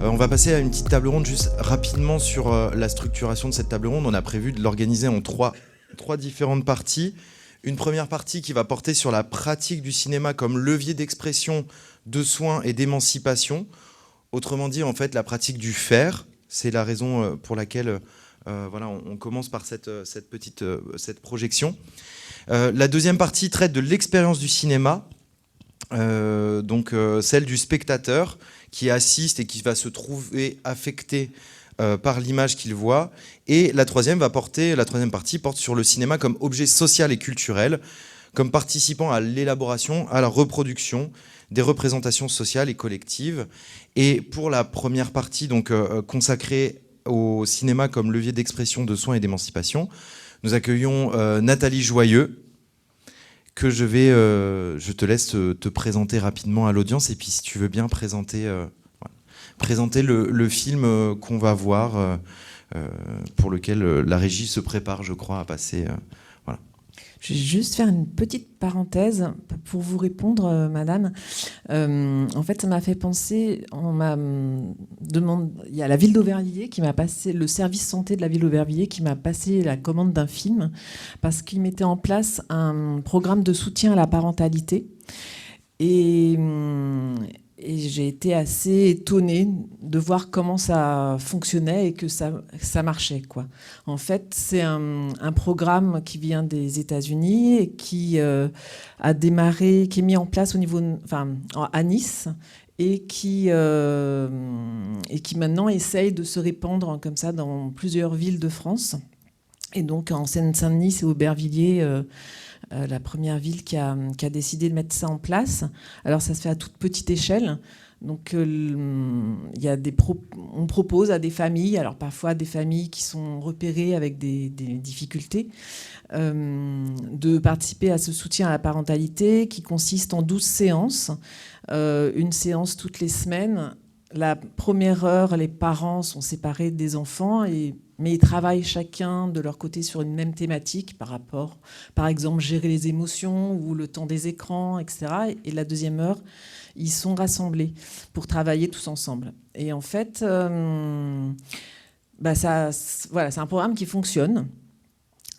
On va passer à une petite table ronde juste rapidement sur la structuration de cette table ronde. On a prévu de l'organiser en trois différentes parties. Une première partie qui va porter sur la pratique du cinéma comme levier d'expression, de soins et d'émancipation. Autrement dit, en fait, la pratique du faire. C'est la raison pour laquelle on commence par cette projection. La deuxième partie traite de l'expérience du cinéma, celle du spectateur qui assiste et qui va se trouver affecté par l'image qu'il voit. Et la troisième partie porte sur le cinéma comme objet social et culturel, comme participant à l'élaboration, à la reproduction des représentations sociales et collectives. Et pour la première partie, consacrée au cinéma comme levier d'expression, de soins et d'émancipation, nous accueillons Nathalie Joyeux, que je te laisse te présenter rapidement à l'audience, et puis si tu veux bien présenter le film qu'on va voir, pour lequel la régie se prépare, je crois, à passer. Voilà. Je vais juste faire une petite parenthèse pour vous répondre, madame. En fait, ça m'a fait penser, il y a la ville d'Aubervilliers qui m'a passé, le service santé de la ville d'Aubervilliers qui m'a passé la commande d'un film parce qu'il mettait en place un programme de soutien à la parentalité. Et j'ai été assez étonnée de voir comment ça fonctionnait et que ça marchait, quoi. En fait, c'est un programme qui vient des États-Unis et qui a démarré, qui est mis en place à Nice et qui maintenant essaye de se répandre comme ça dans plusieurs villes de France. Et donc en Seine-Saint-Denis et Aubervilliers, la première ville qui a décidé de mettre ça en place. Alors ça se fait à toute petite échelle. Donc on propose à des familles, alors parfois des familles qui sont repérées avec des difficultés, de participer à ce soutien à la parentalité qui consiste en 12 séances, une séance toutes les semaines. La première heure, les parents sont séparés des enfants, mais ils travaillent chacun de leur côté sur une même thématique par exemple, gérer les émotions ou le temps des écrans, etc. Et la deuxième heure, ils sont rassemblés pour travailler tous ensemble. Et en fait, c'est un programme qui fonctionne.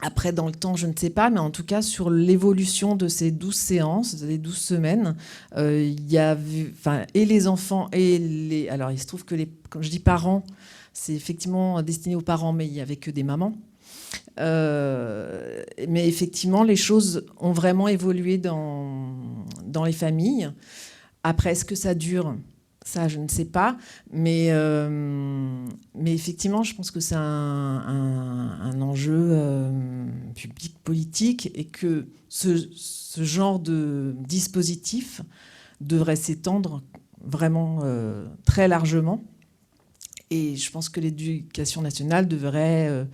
Après, dans le temps, je ne sais pas, mais en tout cas, sur l'évolution de ces 12 séances, des 12 semaines, il y avait, et les enfants et les... Alors, il se trouve que quand je dis parents, c'est effectivement destiné aux parents, mais il n'y avait que des mamans. Mais effectivement, les choses ont vraiment évolué dans les familles. Après, est-ce que ça dure ? Ça, je ne sais pas. Mais effectivement, je pense que c'est un enjeu public, politique, et que ce genre de dispositif devrait s'étendre vraiment très largement. Et je pense que l'éducation nationale devrait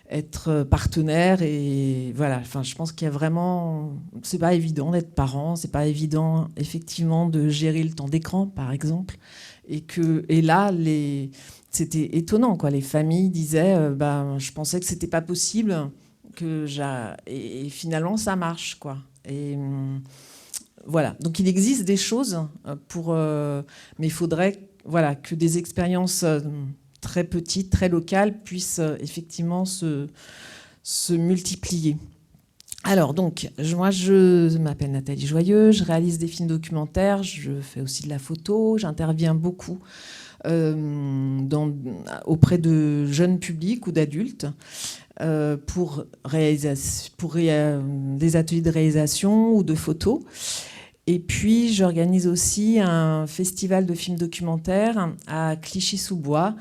être partenaire. Et voilà, je pense qu'il y a vraiment... C'est pas évident d'être parent, c'est pas évident, effectivement, de gérer le temps d'écran, par exemple. Et là, c'était étonnant, quoi. Les familles disaient, je pensais que c'était pas possible, et finalement, ça marche, quoi. Et voilà. Donc, il existe des choses mais il faudrait... que des expériences très petites, très locales puissent effectivement se multiplier. Alors donc, moi je m'appelle Nathalie Joyeux, je réalise des films documentaires, je fais aussi de la photo, j'interviens beaucoup auprès de jeunes publics ou d'adultes pour des ateliers de réalisation ou de photos. Et puis, j'organise aussi un festival de films documentaires à Clichy-sous-Bois,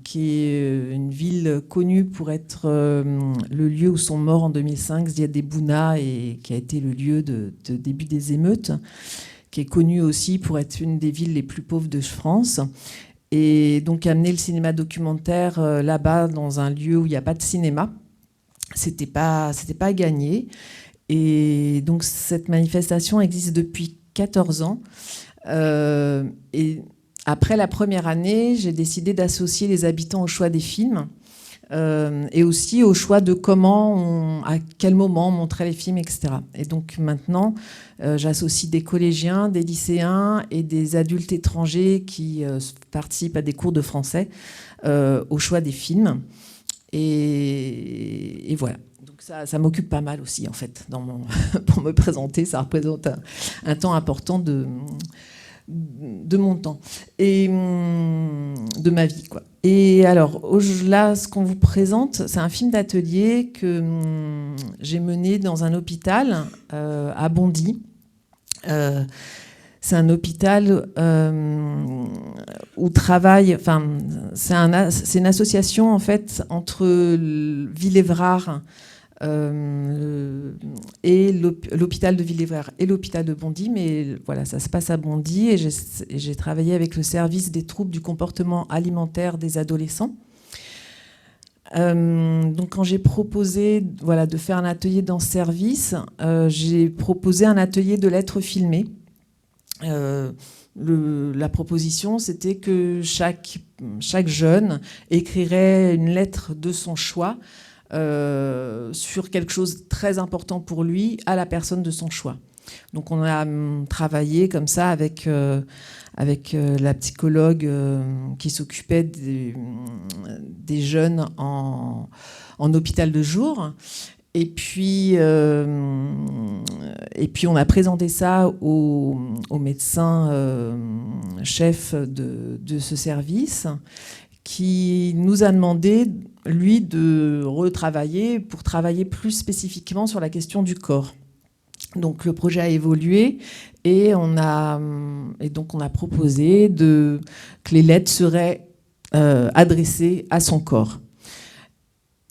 qui est une ville connue pour être le lieu où sont morts en 2005 Ziad Bouna, et qui a été le lieu de début des émeutes, qui est connue aussi pour être une des villes les plus pauvres de France. Et donc, amener le cinéma documentaire là-bas, dans un lieu où il n'y a pas de cinéma, c'était pas gagné. Et donc cette manifestation existe depuis 14 ans. Et après la première année, j'ai décidé d'associer les habitants au choix des films. et aussi au choix de à quel moment on montrait les films, etc. Et donc maintenant, j'associe des collégiens, des lycéens et des adultes étrangers qui participent à des cours de français au choix des films. Et voilà. Donc ça m'occupe pas mal aussi, en fait, pour me présenter. Ça représente un temps important de mon temps et de ma vie, quoi. Et alors là, ce qu'on vous présente, c'est un film d'atelier que j'ai mené dans un hôpital à Bondy. C'est un hôpital où travaille, enfin, c'est une association en fait entre Villévrard et l'hôpital de Villévrard et l'hôpital de Bondy, mais voilà, ça se passe à Bondy, et j'ai travaillé avec le service des troubles du comportement alimentaire des adolescents. Donc quand j'ai proposé de faire un atelier dans ce service, j'ai proposé un atelier de lettres filmées. La proposition, c'était que chaque jeune écrirait une lettre de son choix sur quelque chose de très important pour lui à la personne de son choix. Donc on a travaillé comme ça avec la psychologue qui s'occupait des jeunes en hôpital de jour. Et puis on a présenté ça au médecin chef de ce service, qui nous a demandé, lui, de retravailler pour travailler plus spécifiquement sur la question du corps. Donc le projet a évolué et donc on a proposé que les lettres seraient adressées à son corps.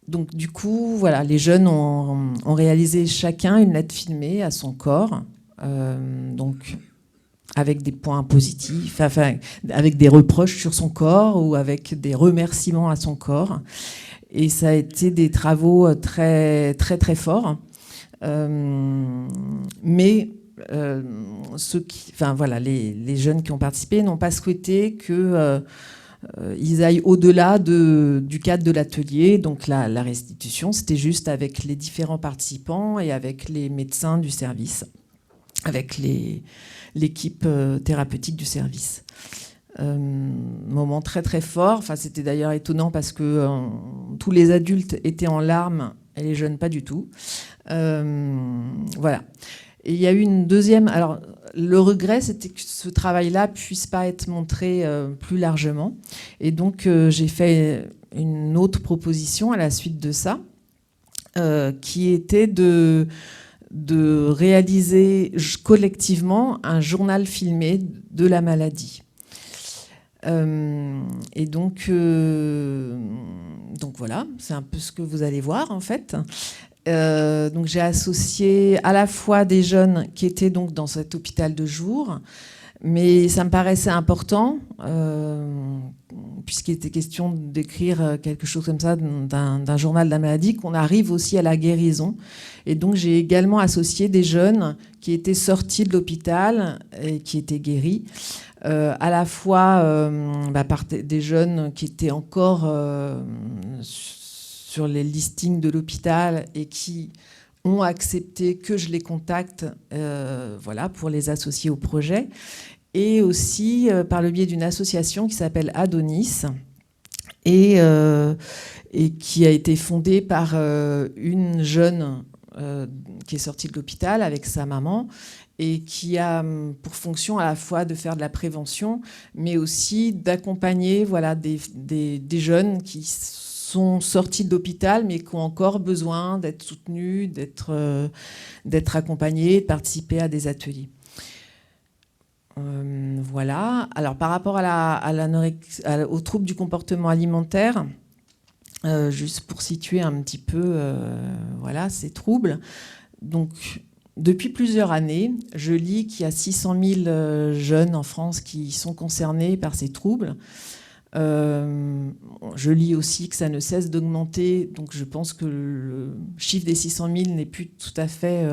Donc du coup, voilà, les jeunes ont réalisé chacun une lettre filmée à son corps, donc avec des points positifs, enfin, avec des reproches sur son corps ou avec des remerciements à son corps. Et ça a été des travaux très très très forts. Mais les jeunes qui ont participé n'ont pas souhaité que ils aillent au-delà du cadre de l'atelier. Donc la restitution, c'était juste avec les différents participants et avec les médecins du service, avec l'équipe thérapeutique du service. Moment très très fort. Enfin, c'était d'ailleurs étonnant parce que tous les adultes étaient en larmes et les jeunes pas du tout. Voilà. Et il y a eu une deuxième... Alors, le regret, c'était que ce travail-là puisse pas être montré plus largement. Et donc, j'ai fait une autre proposition à la suite de ça, qui était de réaliser collectivement un journal filmé de la maladie. Et donc voilà, c'est un peu ce que vous allez voir en fait. Donc j'ai associé à la fois des jeunes qui étaient donc dans cet hôpital de jour, mais ça me paraissait important puisqu'il était question d'écrire quelque chose comme ça d'un journal de la maladie, qu'on arrive aussi à la guérison. Et donc j'ai également associé des jeunes qui étaient sortis de l'hôpital et qui étaient guéris, à la fois par des jeunes qui étaient encore sur les listings de l'hôpital et qui ont accepté que je les contacte pour les associer au projet, et aussi par le biais d'une association qui s'appelle Adonis et qui a été fondée par une jeune qui est sortie de l'hôpital avec sa maman et qui a pour fonction à la fois de faire de la prévention, mais aussi d'accompagner des jeunes qui sont sortis de l'hôpital, mais qui ont encore besoin d'être soutenus, d'être accompagnés, de participer à des ateliers. Voilà. Alors, par rapport aux troubles du comportement alimentaire, juste pour situer un petit peu ces troubles. Donc, depuis plusieurs années, je lis qu'il y a 600 000 jeunes en France qui sont concernés par ces troubles. Je lis aussi que ça ne cesse d'augmenter, donc je pense que le chiffre des 600 000 n'est plus tout à fait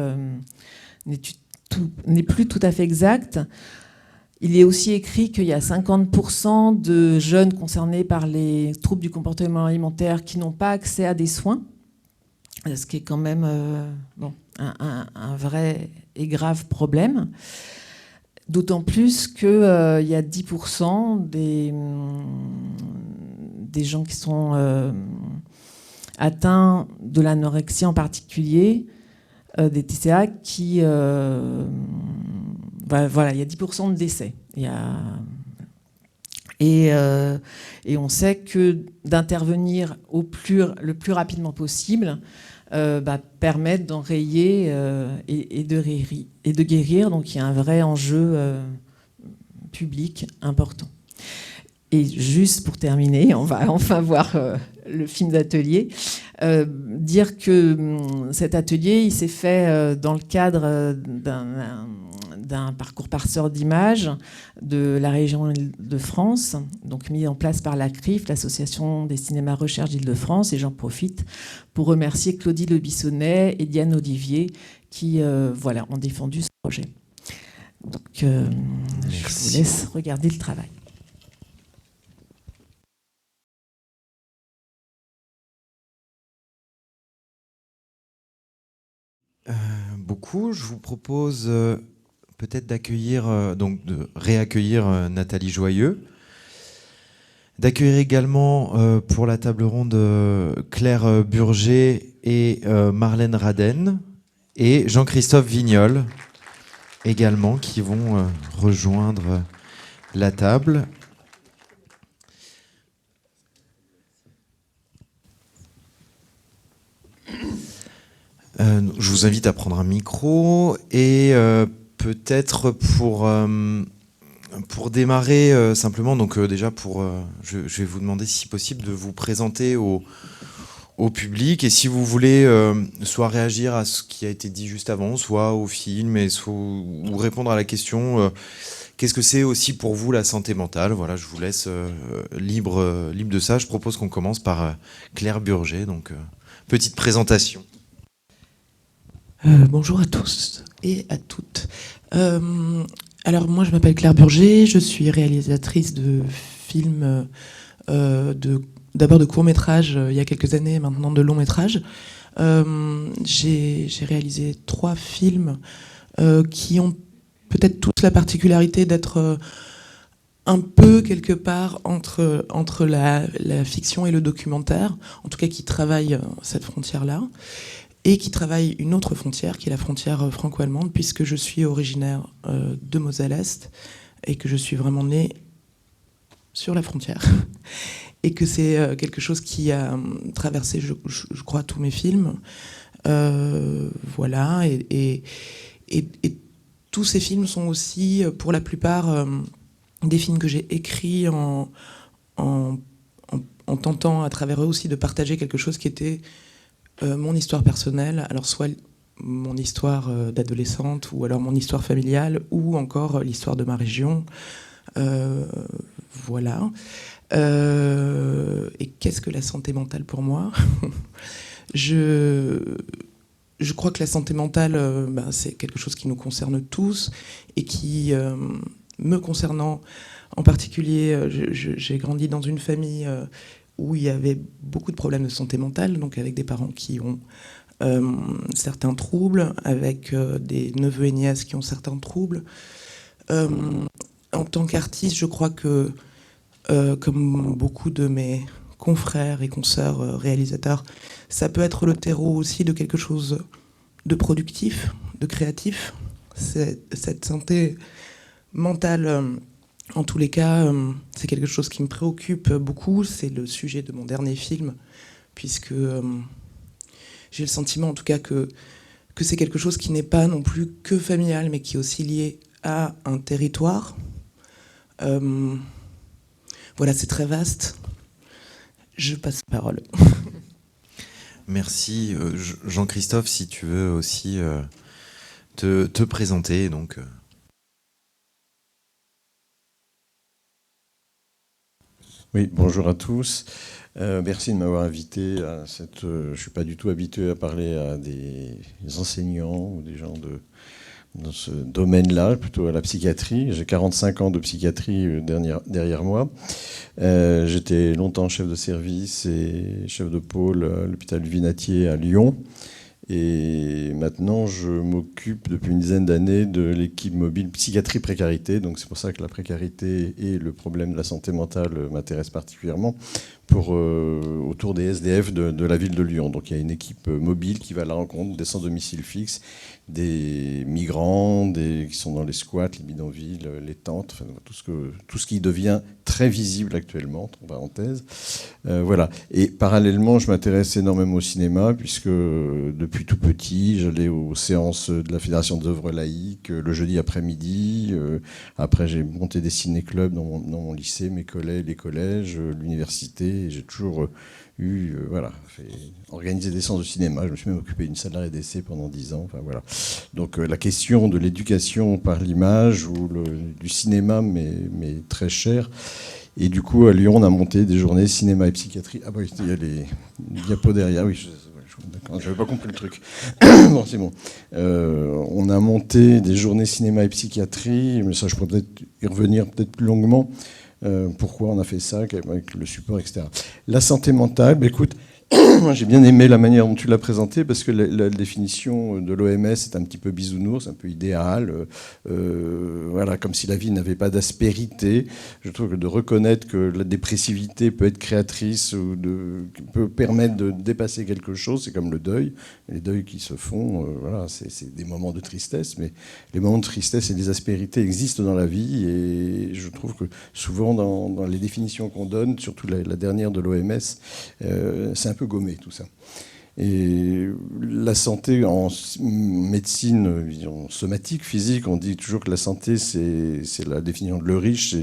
exact. Il est aussi écrit qu'il y a 50% de jeunes concernés par les troubles du comportement alimentaire qui n'ont pas accès à des soins, ce qui est quand même un vrai et grave problème. D'autant plus qu'il y a 10% des gens qui sont atteints de l'anorexie en particulier, des TCA, qui... voilà, il y a 10% de décès. Et on sait que d'intervenir le plus rapidement possible permet d'enrayer et de guérir. Donc il y a un vrai enjeu public important. Et juste pour terminer, on va enfin voir le film d'atelier. Dire que cet atelier, il s'est fait dans le cadre d'un parcours passeur d'images de la région de France, donc mis en place par la CRIF, l'Association des cinémas recherche d'Île-de-France, et j'en profite pour remercier Claudie Le Bissonnet et Diane Olivier qui ont défendu ce projet. Donc je vous laisse regarder le travail. Beaucoup. Je vous propose peut-être d'accueillir, donc de réaccueillir Nathalie Joyeux, d'accueillir également pour la table ronde Claire Burger et Marlène Raden, et Jean-Christophe Vignol également, qui vont rejoindre la table. Je vous invite à prendre un micro et peut-être pour démarrer simplement, donc déjà je vais vous demander si possible de vous présenter au public, et si vous voulez soit réagir à ce qui a été dit juste avant, soit au film, ou répondre à la question qu'est-ce que c'est aussi pour vous la santé mentale. Voilà, je vous laisse libre de ça. Je propose qu'on commence par Claire Burger, donc petite présentation. Bonjour à tous et à toutes. Alors moi je m'appelle Claire Burger, je suis réalisatrice de films, d'abord de courts-métrages il y a quelques années, maintenant de longs-métrages. J'ai réalisé 3 films qui ont peut-être tous la particularité d'être un peu quelque part entre la fiction et le documentaire, en tout cas qui travaillent cette frontière-là. Et qui travaille une autre frontière, qui est la frontière franco-allemande, puisque je suis originaire de Moselle-Est et que je suis vraiment née sur la frontière. Et que c'est quelque chose qui a traversé, je crois, tous mes films. Voilà. Et tous ces films sont aussi, pour la plupart, des films que j'ai écrits en tentant à travers eux aussi de partager quelque chose qui était mon histoire personnelle, alors soit mon histoire d'adolescente, ou alors mon histoire familiale, ou encore l'histoire de ma région. Voilà. Et qu'est-ce que la santé mentale pour moi ? Je crois que la santé mentale, c'est quelque chose qui nous concerne tous, et qui, me concernant en particulier, j'ai grandi dans une famille où il y avait beaucoup de problèmes de santé mentale, donc avec des parents qui ont certains troubles, avec des neveux et nièces qui ont certains troubles. En tant qu'artiste, je crois que, comme beaucoup de mes confrères et consoeurs réalisateurs, ça peut être le terreau aussi de quelque chose de productif, de créatif. Cette santé mentale... En tous les cas, c'est quelque chose qui me préoccupe beaucoup. C'est le sujet de mon dernier film, puisque j'ai le sentiment, en tout cas, que c'est quelque chose qui n'est pas non plus que familial, mais qui est aussi lié à un territoire. Voilà, c'est très vaste. Je passe la parole. Merci. Jean-Christophe, si tu veux aussi te présenter, donc... Oui, bonjour à tous. Merci de m'avoir invité à cette... je ne suis pas du tout habitué à parler à des enseignants ou des gens dans ce domaine-là, plutôt à la psychiatrie. J'ai 45 ans de psychiatrie derrière moi. J'étais longtemps chef de service et chef de pôle à l'hôpital Vinatier à Lyon. Et maintenant, je m'occupe depuis une dizaine d'années de l'équipe mobile psychiatrie précarité. Donc c'est pour ça que la précarité et le problème de la santé mentale m'intéressent particulièrement autour des SDF de la ville de Lyon. Donc il y a une équipe mobile qui va à la rencontre des sans domicile fixe, des migrants, qui sont dans les squats, les bidonvilles, les tentes, enfin, tout ce qui devient très visible actuellement, entre parenthèses. Voilà. Et parallèlement, je m'intéresse énormément au cinéma, puisque depuis tout petit, j'allais aux séances de la Fédération des œuvres laïques le jeudi après-midi. Après, j'ai monté des ciné-clubs dans mon lycée, les collèges, l'université. Et j'ai toujours organisé des séances de cinéma. Je me suis même occupé d'une salle d'arrêt d'essai pendant 10 ans. Enfin, voilà. Donc la question de l'éducation par l'image ou du cinéma m'est très chère. Et du coup, à Lyon, on a monté des journées cinéma et psychiatrie. Ah oui, il y a les diapos derrière. Oui, d'accord, j'avais pas compris le truc. Bon, c'est bon. On a monté des journées cinéma et psychiatrie, mais ça, je pourrais peut-être y revenir plus longuement. Pourquoi on a fait ça, avec le support, etc. La santé mentale, écoute, moi j'ai bien aimé la manière dont tu l'as présenté, parce que la définition de l'OMS est un petit peu bisounours, un peu idéal, voilà, comme si la vie n'avait pas d'aspérité. Je trouve que de reconnaître que la dépressivité peut être créatrice ou peut permettre de dépasser quelque chose, c'est comme le deuil. Les deuils qui se font, voilà, c'est des moments de tristesse, mais les moments de tristesse et des aspérités existent dans la vie, et je trouve que souvent dans les définitions qu'on donne, surtout la dernière de l'OMS, c'est un peu gommé tout ça. Et la santé en médecine, disons, somatique, physique, on dit toujours que la santé, c'est la définition de le riche,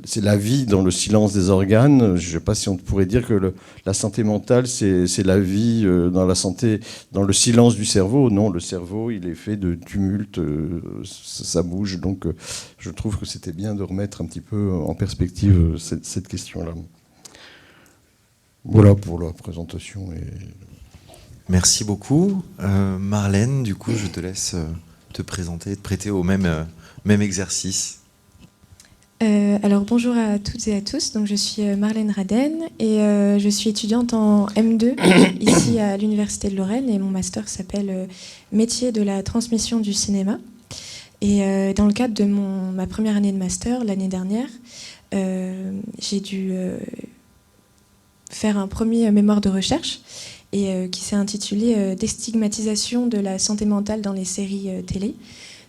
c'est la vie dans le silence des organes. Je ne sais pas si on pourrait dire que la santé mentale, c'est la vie dans la santé, dans le silence du cerveau. Non, le cerveau, il est fait de tumulte, ça bouge. Donc je trouve que c'était bien de remettre un petit peu en perspective cette question-là. Voilà pour la présentation. Merci beaucoup. Marlène, du coup, je te laisse te présenter et te prêter au même exercice. Alors bonjour à toutes et à tous, donc je suis Marlène Raden et je suis étudiante en M2 ici à l'Université de Lorraine, et mon master s'appelle Métier de la transmission du cinéma. Et dans le cadre de ma première année de master, l'année dernière, j'ai dû faire un premier mémoire de recherche et qui s'est intitulé Déstigmatisation de la santé mentale dans les séries télé.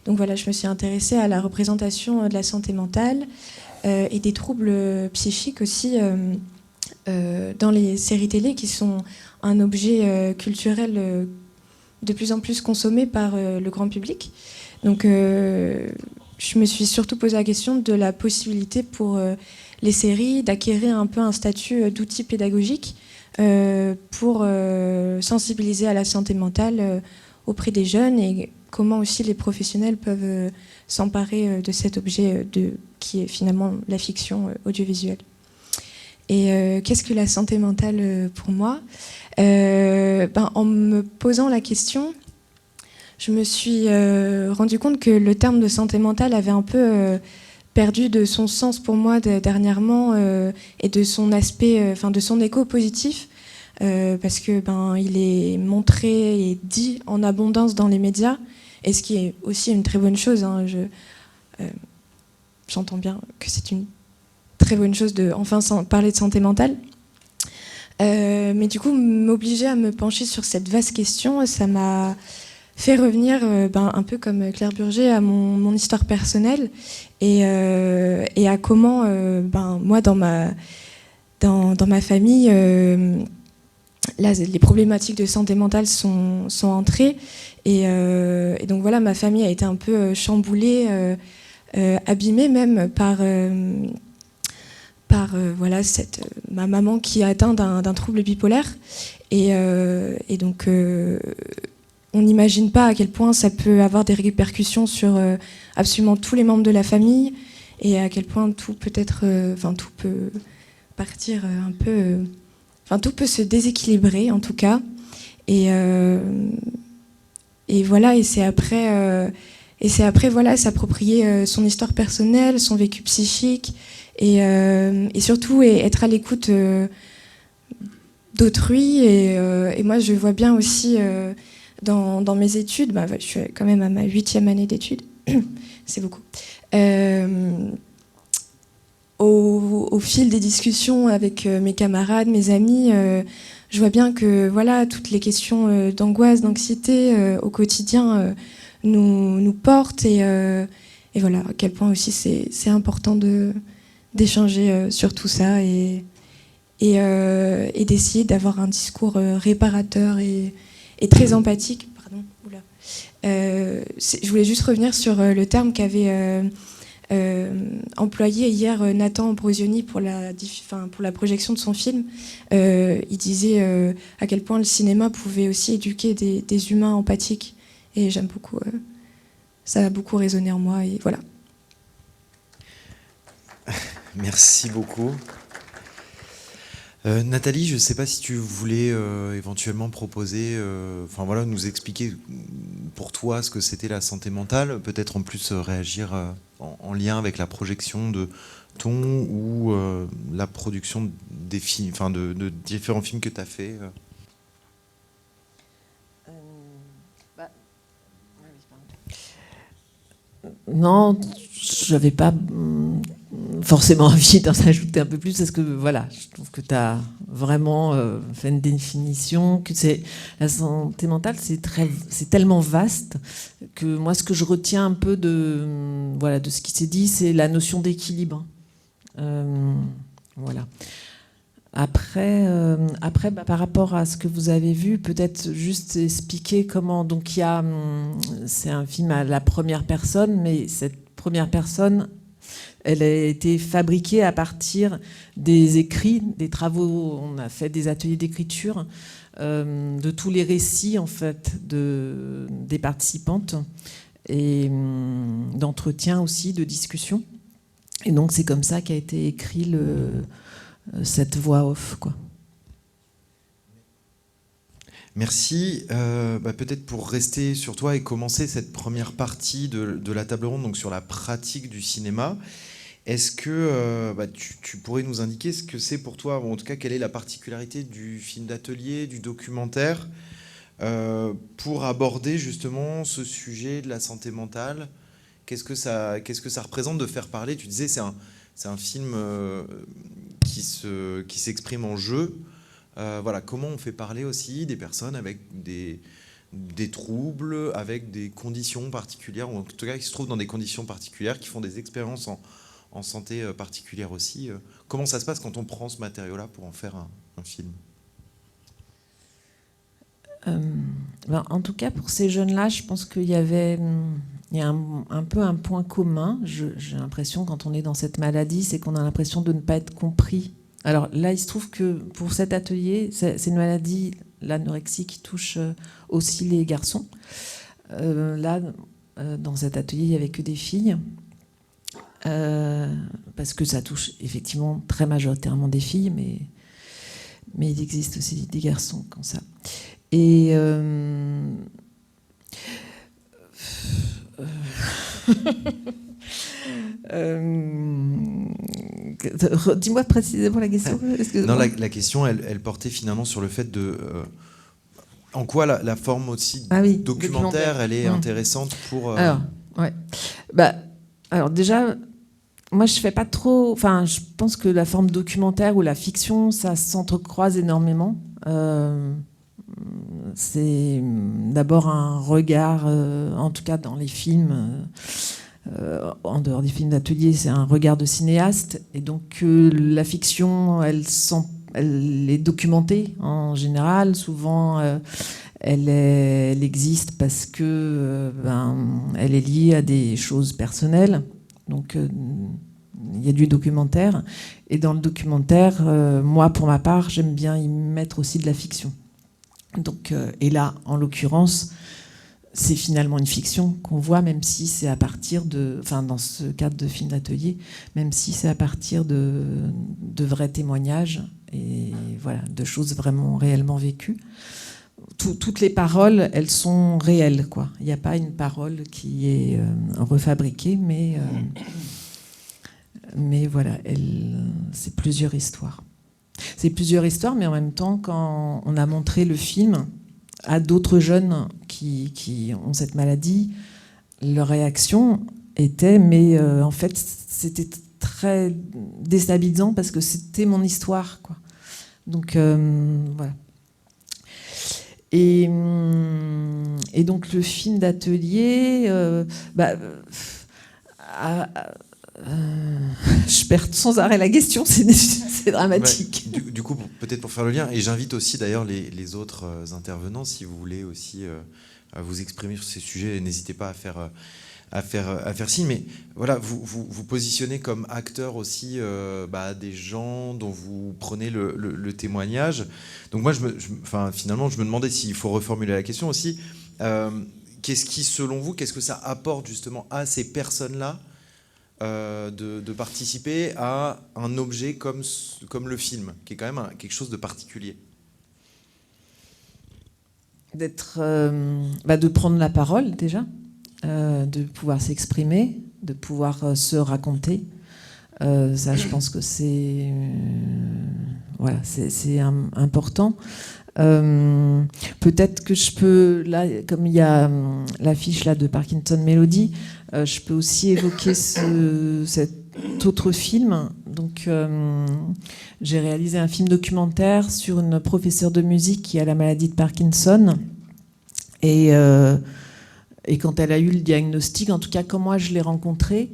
Donc voilà, je me suis intéressée à la représentation de la santé mentale et des troubles psychiques aussi dans les séries télé, qui sont un objet culturel de plus en plus consommé par le grand public. Donc je me suis surtout posé la question de la possibilité pour les séries d'acquérir un peu un statut d'outil pédagogique pour sensibiliser à la santé mentale auprès des jeunes, et comment aussi les professionnels peuvent s'emparer de cet objet qui est finalement la fiction audiovisuelle. Et qu'est-ce que la santé mentale pour moi ? En me posant la question, je me suis rendu compte que le terme de santé mentale avait un peu perdu de son sens pour moi dernièrement, et de son aspect, de son écho positif, parce que il est montré et dit en abondance dans les médias, et ce qui est aussi une très bonne chose. J'entends bien que c'est une très bonne chose de enfin parler de santé mentale. Mais du coup, m'obliger à me pencher sur cette vaste question, ça m'a fait revenir, un peu comme Claire Burger, à mon histoire personnelle, et à comment, moi, dans ma famille, là, les problématiques de santé mentale sont entrées, et donc voilà, ma famille a été un peu chamboulée, abîmée même par ma maman qui est atteinte d'un trouble bipolaire, et donc on n'imagine pas à quel point ça peut avoir des répercussions sur absolument tous les membres de la famille, et à quel point tout peut être, tout peut partir un peu, tout peut se déséquilibrer en tout cas. Et et voilà, et c'est après voilà, s'approprier son histoire personnelle, son vécu psychique, et surtout être à l'écoute d'autrui. Et moi, je vois bien aussi dans mes études, je suis quand même à ma 8e année d'études, c'est beaucoup. Au fil des discussions avec mes camarades, mes amis, je vois bien que voilà, toutes les questions d'angoisse, d'anxiété au quotidien nous portent, et voilà à quel point aussi c'est important d'échanger sur tout ça, et d'essayer d'avoir un discours réparateur et très empathique. Pardon. Oula. Je voulais juste revenir sur le terme qu'avait employé hier Nathan Ambrosioni pour la projection de son film. Il disait à quel point le cinéma pouvait aussi éduquer des humains empathiques, et j'aime beaucoup, ça a beaucoup résonné en moi, et voilà. Merci beaucoup. Nathalie, je ne sais pas si tu voulais éventuellement proposer, nous expliquer pour toi ce que c'était la santé mentale, peut-être en plus réagir en lien avec la projection de ton ou la production des films, de différents films que tu as fait. Non, je n'avais pas forcément envie d'en ajouter un peu plus, parce que voilà, je trouve que tu as vraiment fait une définition, que la santé mentale, c'est tellement vaste que moi, ce que je retiens un peu de ce qui s'est dit, c'est la notion d'équilibre. Voilà. Après, par rapport à ce que vous avez vu, peut-être juste expliquer comment. Donc, c'est un film à la première personne, mais cette première personne, elle a été fabriquée à partir des écrits, des travaux. On a fait des ateliers d'écriture de tous les récits en fait des participantes, et d'entretien aussi, de discussion. Et donc, c'est comme ça qu'a été écrit cette voix off, quoi. Merci. Peut-être pour rester sur toi et commencer cette première partie de la table ronde, donc sur la pratique du cinéma, est-ce que tu pourrais nous indiquer ce que c'est pour toi, ou en tout cas quelle est la particularité du film d'atelier, du documentaire, pour aborder justement ce sujet de la santé mentale? Qu'est-ce que ça représente de faire parler? Tu disais c'est un film qui s'exprime en jeu. Comment on fait parler aussi des personnes avec des troubles, avec des conditions particulières, ou en tout cas qui se trouvent dans des conditions particulières, qui font des expériences en santé particulière aussi. Comment ça se passe quand on prend ce matériau-là pour en faire un film? En tout cas, pour ces jeunes-là, je pense qu'il y a un peu un point commun. J'ai l'impression, quand on est dans cette maladie, c'est qu'on a l'impression de ne pas être compris. Alors là, il se trouve que pour cet atelier, c'est une maladie, l'anorexie, qui touche aussi les garçons. Dans cet atelier, il n'y avait que des filles, parce que ça touche effectivement très majoritairement des filles, mais il existe aussi des garçons comme ça. Et dis-moi précisément la question. Non, la question, elle portait finalement sur le fait de en quoi la forme aussi documentaire, elle est intéressante pour. Alors, ouais. Alors déjà, moi je fais pas trop. Enfin, je pense que la forme documentaire ou la fiction, ça s'entrecroise énormément. C'est d'abord un regard, en tout cas dans les films. En dehors des films d'atelier, c'est un regard de cinéaste, et donc la fiction, elle est documentée en général. Souvent, elle existe parce que elle est liée à des choses personnelles. Donc, il y a du documentaire, et dans le documentaire, moi, pour ma part, j'aime bien y mettre aussi de la fiction. Donc, et là, en l'occurrence, c'est finalement une fiction qu'on voit, même si c'est à partir dans ce cadre de film d'atelier, même si c'est à partir de vrais témoignages, et voilà, de choses vraiment réellement vécues. toutes les paroles, elles sont réelles, quoi. Il n'y a pas une parole qui est refabriquée, mais voilà, c'est plusieurs histoires. C'est plusieurs histoires, mais en même temps, quand on a montré le film à d'autres jeunes qui ont cette maladie, leur réaction était, mais en fait, c'était très déstabilisant parce que c'était mon histoire, quoi. Donc, voilà. Et donc, le film d'atelier, je perds sans arrêt la question, c'est dramatique. Ouais, du coup, peut-être pour faire le lien, et j'invite aussi d'ailleurs les autres intervenants, si vous voulez aussi vous exprimer sur ces sujets, n'hésitez pas à faire signe. Mais voilà, vous positionnez comme acteur aussi des gens dont vous prenez le témoignage. Donc moi, finalement, je me demandais s'il faut reformuler la question aussi. Qu'est-ce qui, selon vous, qu'est-ce que ça apporte justement à ces personnes-là de participer à un objet comme le film, qui est quand même quelque chose de particulier? De prendre la parole déjà, de pouvoir s'exprimer, de pouvoir se raconter. Ça, je pense que c'est important. Peut-être que je peux, là, comme il y a l'affiche là de Parkinson Melody, je peux aussi évoquer cet autre film. Donc, j'ai réalisé un film documentaire sur une professeure de musique qui a la maladie de Parkinson. Et quand elle a eu le diagnostic, en tout cas, comme moi je l'ai rencontrée,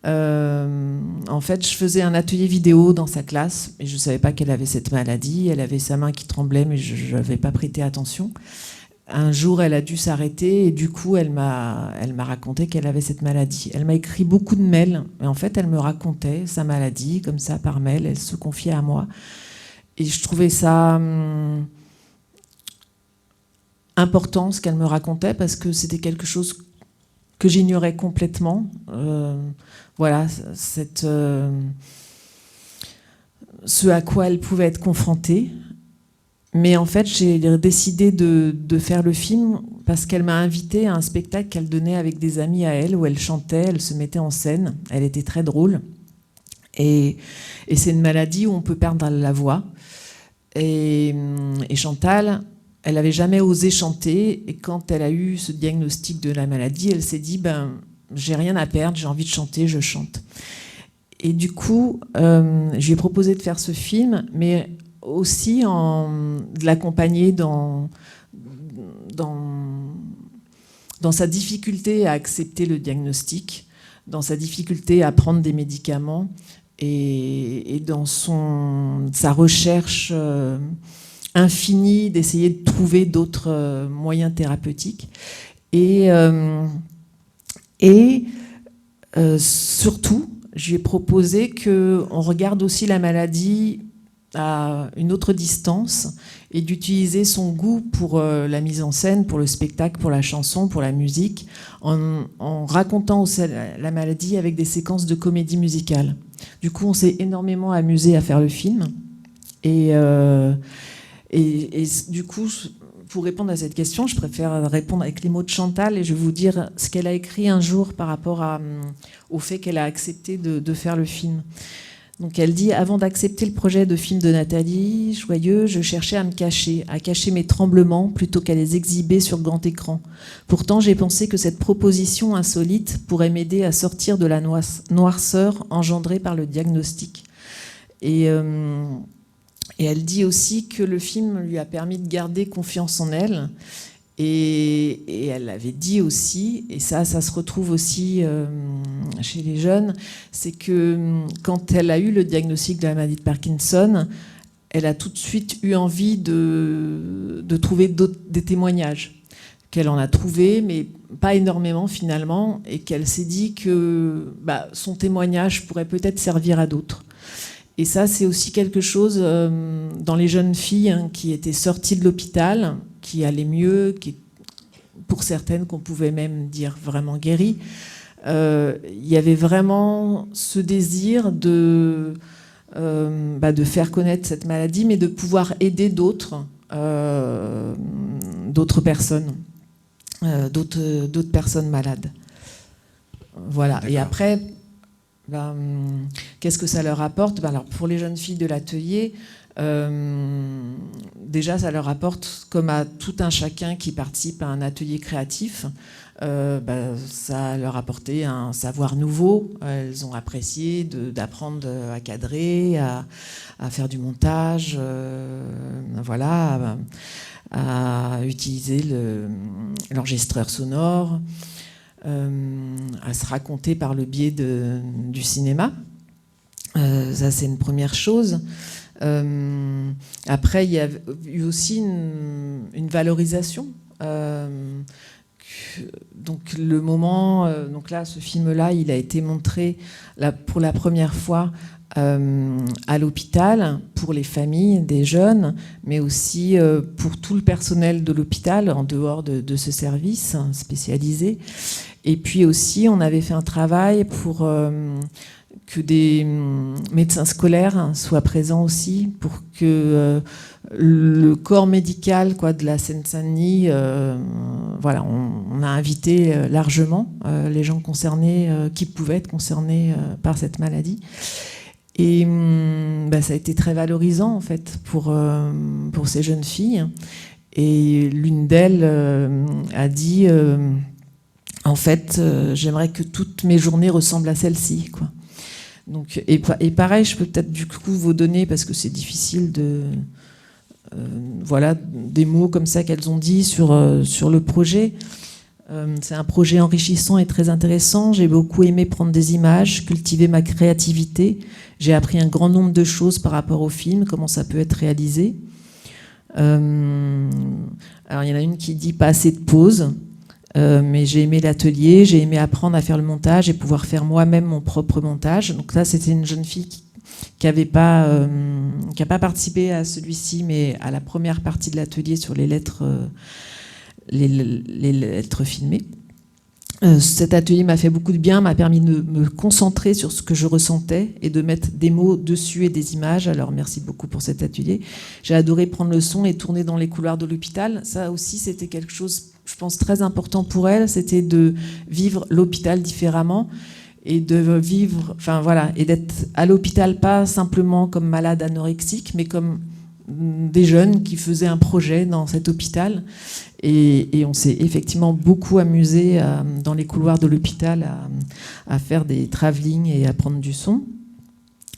en fait, je faisais un atelier vidéo dans sa classe et je ne savais pas qu'elle avait cette maladie. Elle avait sa main qui tremblait, mais je n'avais pas prêté attention. Un jour, elle a dû s'arrêter et du coup, elle m'a raconté qu'elle avait cette maladie. Elle m'a écrit beaucoup de mails et en fait, elle me racontait sa maladie comme ça par mail. Elle se confiait à moi et je trouvais ça important ce qu'elle me racontait parce que c'était quelque chose que j'ignorais complètement. Voilà, ce à quoi elle pouvait être confrontée. Mais en fait, j'ai décidé de faire le film parce qu'elle m'a invitée à un spectacle qu'elle donnait avec des amis à elle, où elle chantait, elle se mettait en scène. Elle était très drôle. Et c'est une maladie où on peut perdre la voix. Et Chantal, elle n'avait jamais osé chanter. Et quand elle a eu ce diagnostic de la maladie, elle s'est dit, j'ai rien à perdre, j'ai envie de chanter, je chante. Et du coup, je lui ai proposé de faire ce film, mais aussi de l'accompagner dans sa difficulté à accepter le diagnostic, dans sa difficulté à prendre des médicaments et dans sa recherche infinie d'essayer de trouver d'autres moyens thérapeutiques. Et surtout, je lui ai proposé qu'on regarde aussi la maladie à une autre distance et d'utiliser son goût pour la mise en scène, pour le spectacle, pour la chanson, pour la musique, en racontant aussi la maladie avec des séquences de comédie musicale. Du coup, on s'est énormément amusé à faire le film. Et du coup, pour répondre à cette question, je préfère répondre avec les mots de Chantal et je vais vous dire ce qu'elle a écrit un jour par rapport au fait qu'elle a accepté de faire le film. Donc elle dit « Avant d'accepter le projet de film de Nathalie Joyeux, je cherchais à cacher mes tremblements plutôt qu'à les exhiber sur grand écran. Pourtant, j'ai pensé que cette proposition insolite pourrait m'aider à sortir de la noirceur engendrée par le diagnostic. » Et elle dit aussi que le film lui a permis de garder confiance en elle. Et elle avait dit aussi, et ça se retrouve aussi chez les jeunes, c'est que quand elle a eu le diagnostic de la maladie de Parkinson, elle a tout de suite eu envie de trouver des témoignages. Qu'elle en a trouvé, mais pas énormément finalement, et qu'elle s'est dit que son témoignage pourrait peut-être servir à d'autres. Et ça, c'est aussi quelque chose dans les jeunes filles qui étaient sorties de l'hôpital, qui allaient mieux, pour certaines qu'on pouvait même dire vraiment guéries. Il y avait vraiment ce désir de faire connaître cette maladie, mais de pouvoir aider d'autres d'autres personnes, d'autres personnes malades. Voilà. D'accord. Et après, qu'est-ce que ça leur apporte? Alors, pour les jeunes filles de l'atelier, déjà, ça leur apporte, comme à tout un chacun qui participe à un atelier créatif, ça leur a apporté un savoir nouveau. Elles ont apprécié d'apprendre à cadrer, à faire du montage, voilà, à utiliser l'enregistreur sonore, à se raconter par le biais du cinéma. Ça, c'est une première chose. Après, il y a eu aussi une valorisation. Donc le moment, donc là, ce film-là, il a été montré pour la première fois à l'hôpital pour les familles des jeunes, mais aussi pour tout le personnel de l'hôpital en dehors de ce service spécialisé. Et puis aussi, on avait fait un travail pour que des médecins scolaires soient présents aussi, pour que le corps médical de la Seine-Saint-Denis, voilà, on a invité largement les gens concernés, qui pouvaient être concernés par cette maladie. Et ça a été très valorisant en fait pour ces jeunes filles. Et l'une d'elles a dit en fait, j'aimerais que toutes mes journées ressemblent à celle-ci, quoi. Donc, et pareil, je peux peut-être du coup vous donner, parce que c'est difficile voilà, des mots comme ça qu'elles ont dit sur le projet. C'est un projet enrichissant et très intéressant. J'ai beaucoup aimé prendre des images, cultiver ma créativité. J'ai appris un grand nombre de choses par rapport au film, comment ça peut être réalisé. Alors, il y en a une qui dit pas assez de pauses. Mais j'ai aimé l'atelier, j'ai aimé apprendre à faire le montage et pouvoir faire moi-même mon propre montage. Donc là, c'était une jeune fille qui n'a pas participé à celui-ci, mais à la première partie de l'atelier sur les lettres filmées. Cet atelier m'a fait beaucoup de bien, m'a permis de me concentrer sur ce que je ressentais et de mettre des mots dessus et des images. Alors merci beaucoup pour cet atelier. J'ai adoré prendre le son et tourner dans les couloirs de l'hôpital. Ça aussi, c'était quelque chose, je pense, très important pour elle. C'était de vivre l'hôpital différemment et de vivre, enfin voilà, et d'être à l'hôpital pas simplement comme malade anorexique, mais comme des jeunes qui faisaient un projet dans cet hôpital. Et on s'est effectivement beaucoup amusé dans les couloirs de l'hôpital à faire des travelling et à prendre du son.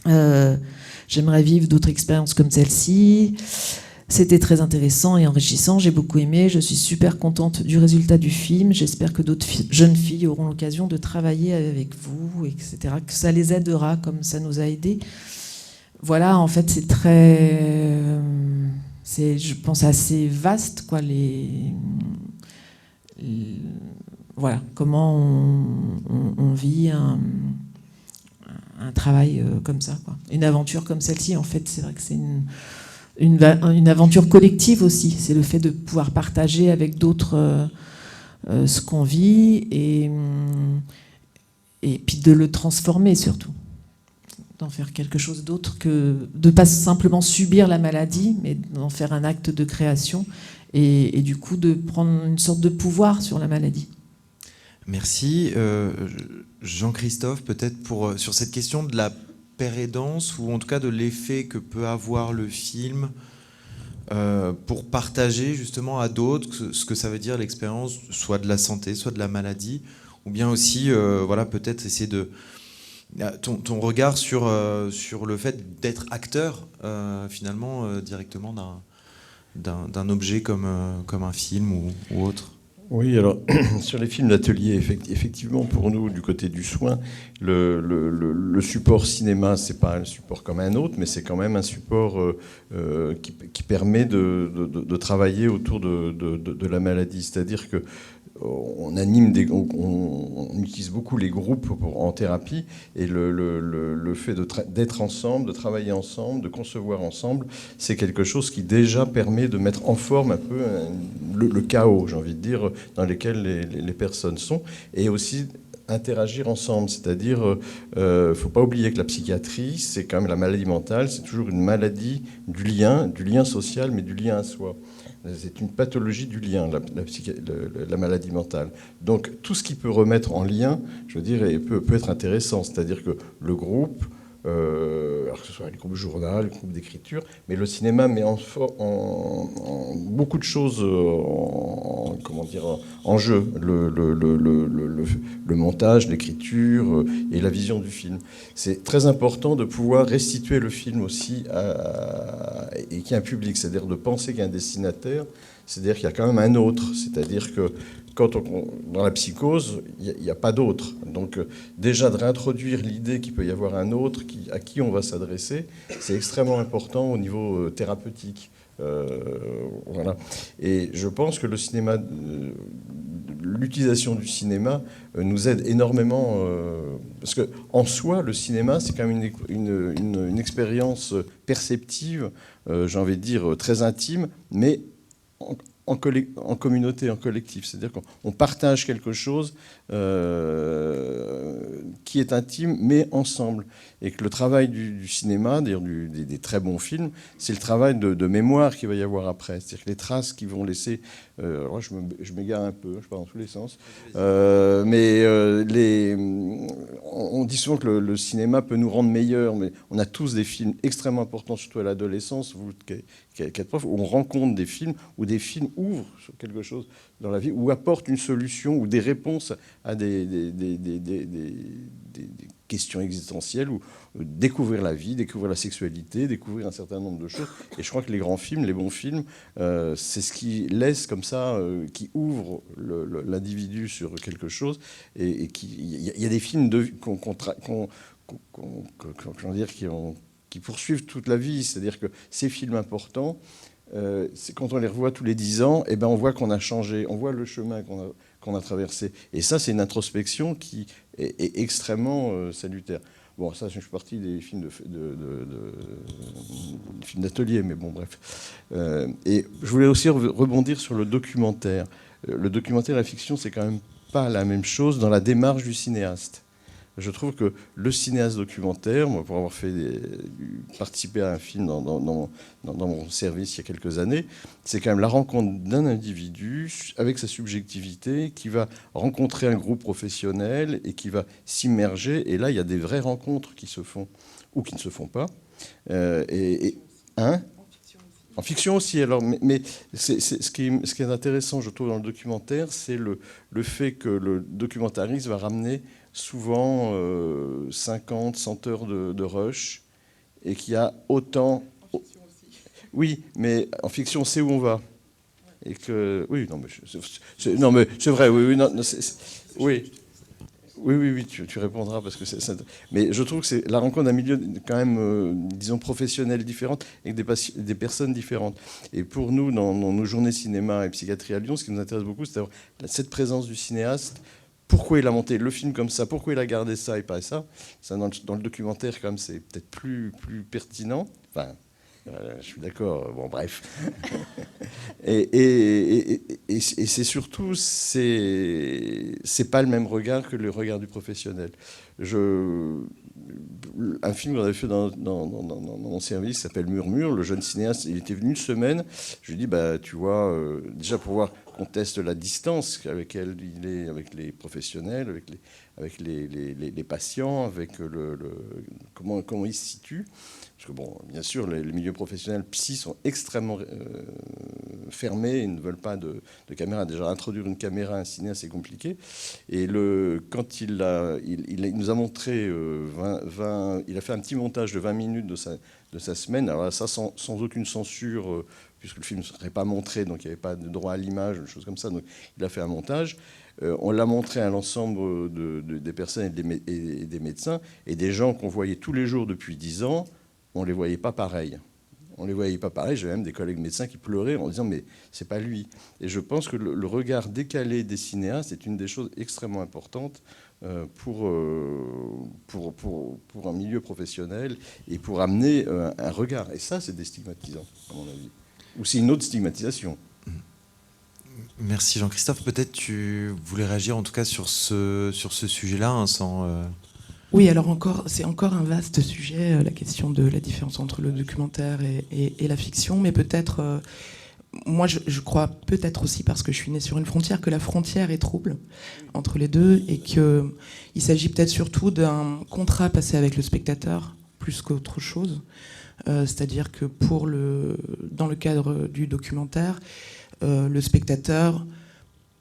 J'aimerais vivre d'autres expériences comme celle-ci. C'était très intéressant et enrichissant. J'ai beaucoup aimé. Je suis super contente du résultat du film. J'espère que d'autres jeunes filles auront l'occasion de travailler avec vous, etc. Que ça les aidera comme ça nous a aidés. Voilà, en fait, c'est très... c'est, je pense, assez vaste, quoi, voilà, comment on vit un travail comme ça, quoi. Une aventure comme celle-ci, en fait, c'est vrai que c'est une aventure collective aussi. C'est le fait de pouvoir partager avec d'autres ce qu'on vit et puis de le transformer surtout. D'en faire quelque chose d'autre que de ne pas simplement subir la maladie, mais d'en faire un acte de création et du coup de prendre une sorte de pouvoir sur la maladie. Merci. Jean-Christophe, peut-être sur cette question de la pérédance, ou en tout cas de l'effet que peut avoir le film pour partager justement à d'autres ce que ça veut dire l'expérience, soit de la santé, soit de la maladie, ou bien aussi voilà, peut-être essayer de... Ton regard sur le fait d'être acteur finalement directement d'un objet comme un film ou autre. Oui, alors sur les films d'atelier, effectivement, pour nous, du côté du soin, le support cinéma, c'est pas un support comme un autre, mais c'est quand même un support qui permet de travailler autour de la maladie. C'est-à-dire que on utilise beaucoup les groupes en thérapie, et le fait d'être ensemble, de travailler ensemble, de concevoir ensemble, c'est quelque chose qui déjà permet de mettre en forme un peu le chaos, j'ai envie de dire, dans lequel les personnes sont, et aussi interagir ensemble. C'est-à-dire, ne faut pas oublier que la psychiatrie, c'est quand même la maladie mentale, c'est toujours une maladie du lien social, mais du lien à soi. C'est une pathologie du lien, la maladie mentale. Donc tout ce qui peut remettre en lien, je veux dire, peut être intéressant. C'est-à-dire que le groupe, alors que ce soit le groupe journal, le groupe d'écriture, mais le cinéma met en beaucoup de choses en jeu. Le montage, l'écriture et la vision du film. C'est très important de pouvoir restituer le film aussi et qu'il y ait un public, c'est-à-dire de penser qu'il y a un destinataire, c'est-à-dire qu'il y a quand même un autre, c'est-à-dire que dans la psychose, il n'y a pas d'autre. Donc déjà de réintroduire l'idée qu'il peut y avoir un autre à qui on va s'adresser, c'est extrêmement important au niveau thérapeutique. Voilà. Et je pense que le cinéma, l'utilisation du cinéma nous aide énormément, parce que en soi, le cinéma, c'est quand même une expérience perceptive, j'ai envie de dire très intime, mais en communauté, en collectif. C'est-à-dire qu'on partage quelque chose qui est intime, mais ensemble. Et que le travail du cinéma, d'ailleurs des très bons films, c'est le travail de mémoire qu'il va y avoir après. C'est-à-dire que les traces qu'ils vont laisser... alors je m'égare un peu, je pars dans tous les sens. On dit souvent que le cinéma peut nous rendre meilleurs, mais on a tous des films extrêmement importants, surtout à l'adolescence, vous qui êtes prof, où on rencontre des films, où des films ouvrent sur quelque chose dans la vie, ou apportent une solution ou des réponses à des questions existentielles, ou découvrir la vie, découvrir la sexualité, découvrir un certain nombre de choses. Et je crois que les grands films, les bons films, c'est ce qui laisse comme ça, qui ouvre l'individu sur quelque chose. Et il y a des films qui poursuivent toute la vie. C'est-à-dire que ces films importants, c'est quand on les revoit tous les 10 ans, et ben on voit qu'on a changé, on voit le chemin qu'on a traversé. Et ça, c'est une introspection qui est extrêmement salutaire. Bon, ça, je suis parti des films films d'atelier, mais bon, bref. Et je voulais aussi rebondir sur le documentaire. Le documentaire et la fiction, c'est quand même pas la même chose dans la démarche du cinéaste. Je trouve que le cinéaste documentaire, moi, pour avoir participé à un film dans mon service il y a quelques années, c'est quand même la rencontre d'un individu avec sa subjectivité qui va rencontrer un groupe professionnel et qui va s'immerger. Et là, il y a des vraies rencontres qui se font ou qui ne se font pas. En fiction aussi. Alors, mais ce qui est intéressant, je trouve, dans le documentaire, c'est le fait que le documentariste va ramener souvent 50, 100 heures de rush, et qu'il y a autant... En fiction aussi. Oui, mais en fiction, on sait où on va. Et que... Oui, non, mais c'est vrai, oui, non, oui. Oui, tu répondras parce que c'est ça. Mais je trouve que c'est la rencontre d'un milieu quand même, disons, professionnel différent et des personnes différentes. Et pour nous, dans nos journées cinéma et psychiatrie à Lyon, ce qui nous intéresse beaucoup, c'est d'avoir cette présence du cinéaste. Pourquoi il a monté le film comme ça? Pourquoi il a gardé ça et pas ça? Ça dans le documentaire, quand même, c'est peut-être plus pertinent. Enfin, je suis d'accord. Bon, bref. et c'est surtout, c'est pas le même regard que le regard du professionnel. Un film qu'on avait fait dans mon service s'appelle Murmure. Le jeune cinéaste, il était venu une semaine. Je lui ai dit, bah, tu vois, déjà pour voir qu'on teste la distance avec elle, il est avec les professionnels, avec les patients, avec comment ils se situent. Parce que, bon, bien sûr, les milieux professionnels psy sont extrêmement fermés, ils ne veulent pas de caméra. Déjà, introduire une caméra à un ciné, c'est compliqué. Et quand il nous a montré il a fait un petit montage de 20 minutes de sa semaine. Alors là, ça, sans aucune censure, puisque le film ne serait pas montré, donc il n'y avait pas de droit à l'image, une chose comme ça. Donc il a fait un montage. On l'a montré à l'ensemble des personnes et des médecins, et des gens qu'on voyait tous les jours depuis 10 ans, on ne les voyait pas pareil. On les voyait pas pareil. J'avais même des collègues médecins qui pleuraient en disant mais c'est pas lui. Et je pense que le regard décalé des cinéastes est une des choses extrêmement importantes pour un milieu professionnel et pour amener un regard. Et ça, c'est déstigmatisant, à mon avis. Ou c'est une autre stigmatisation. Merci Jean-Christophe. Peut-être tu voulais réagir en tout cas sur ce sujet-là, hein, sans... Oui, alors c'est encore un vaste sujet, la question de la différence entre le documentaire et la fiction, mais peut-être, moi je crois peut-être aussi, parce que je suis née sur une frontière, que la frontière est trouble entre les deux, et qu'il s'agit peut-être surtout d'un contrat passé avec le spectateur, plus qu'autre chose. C'est-à-dire que dans le cadre du documentaire, le spectateur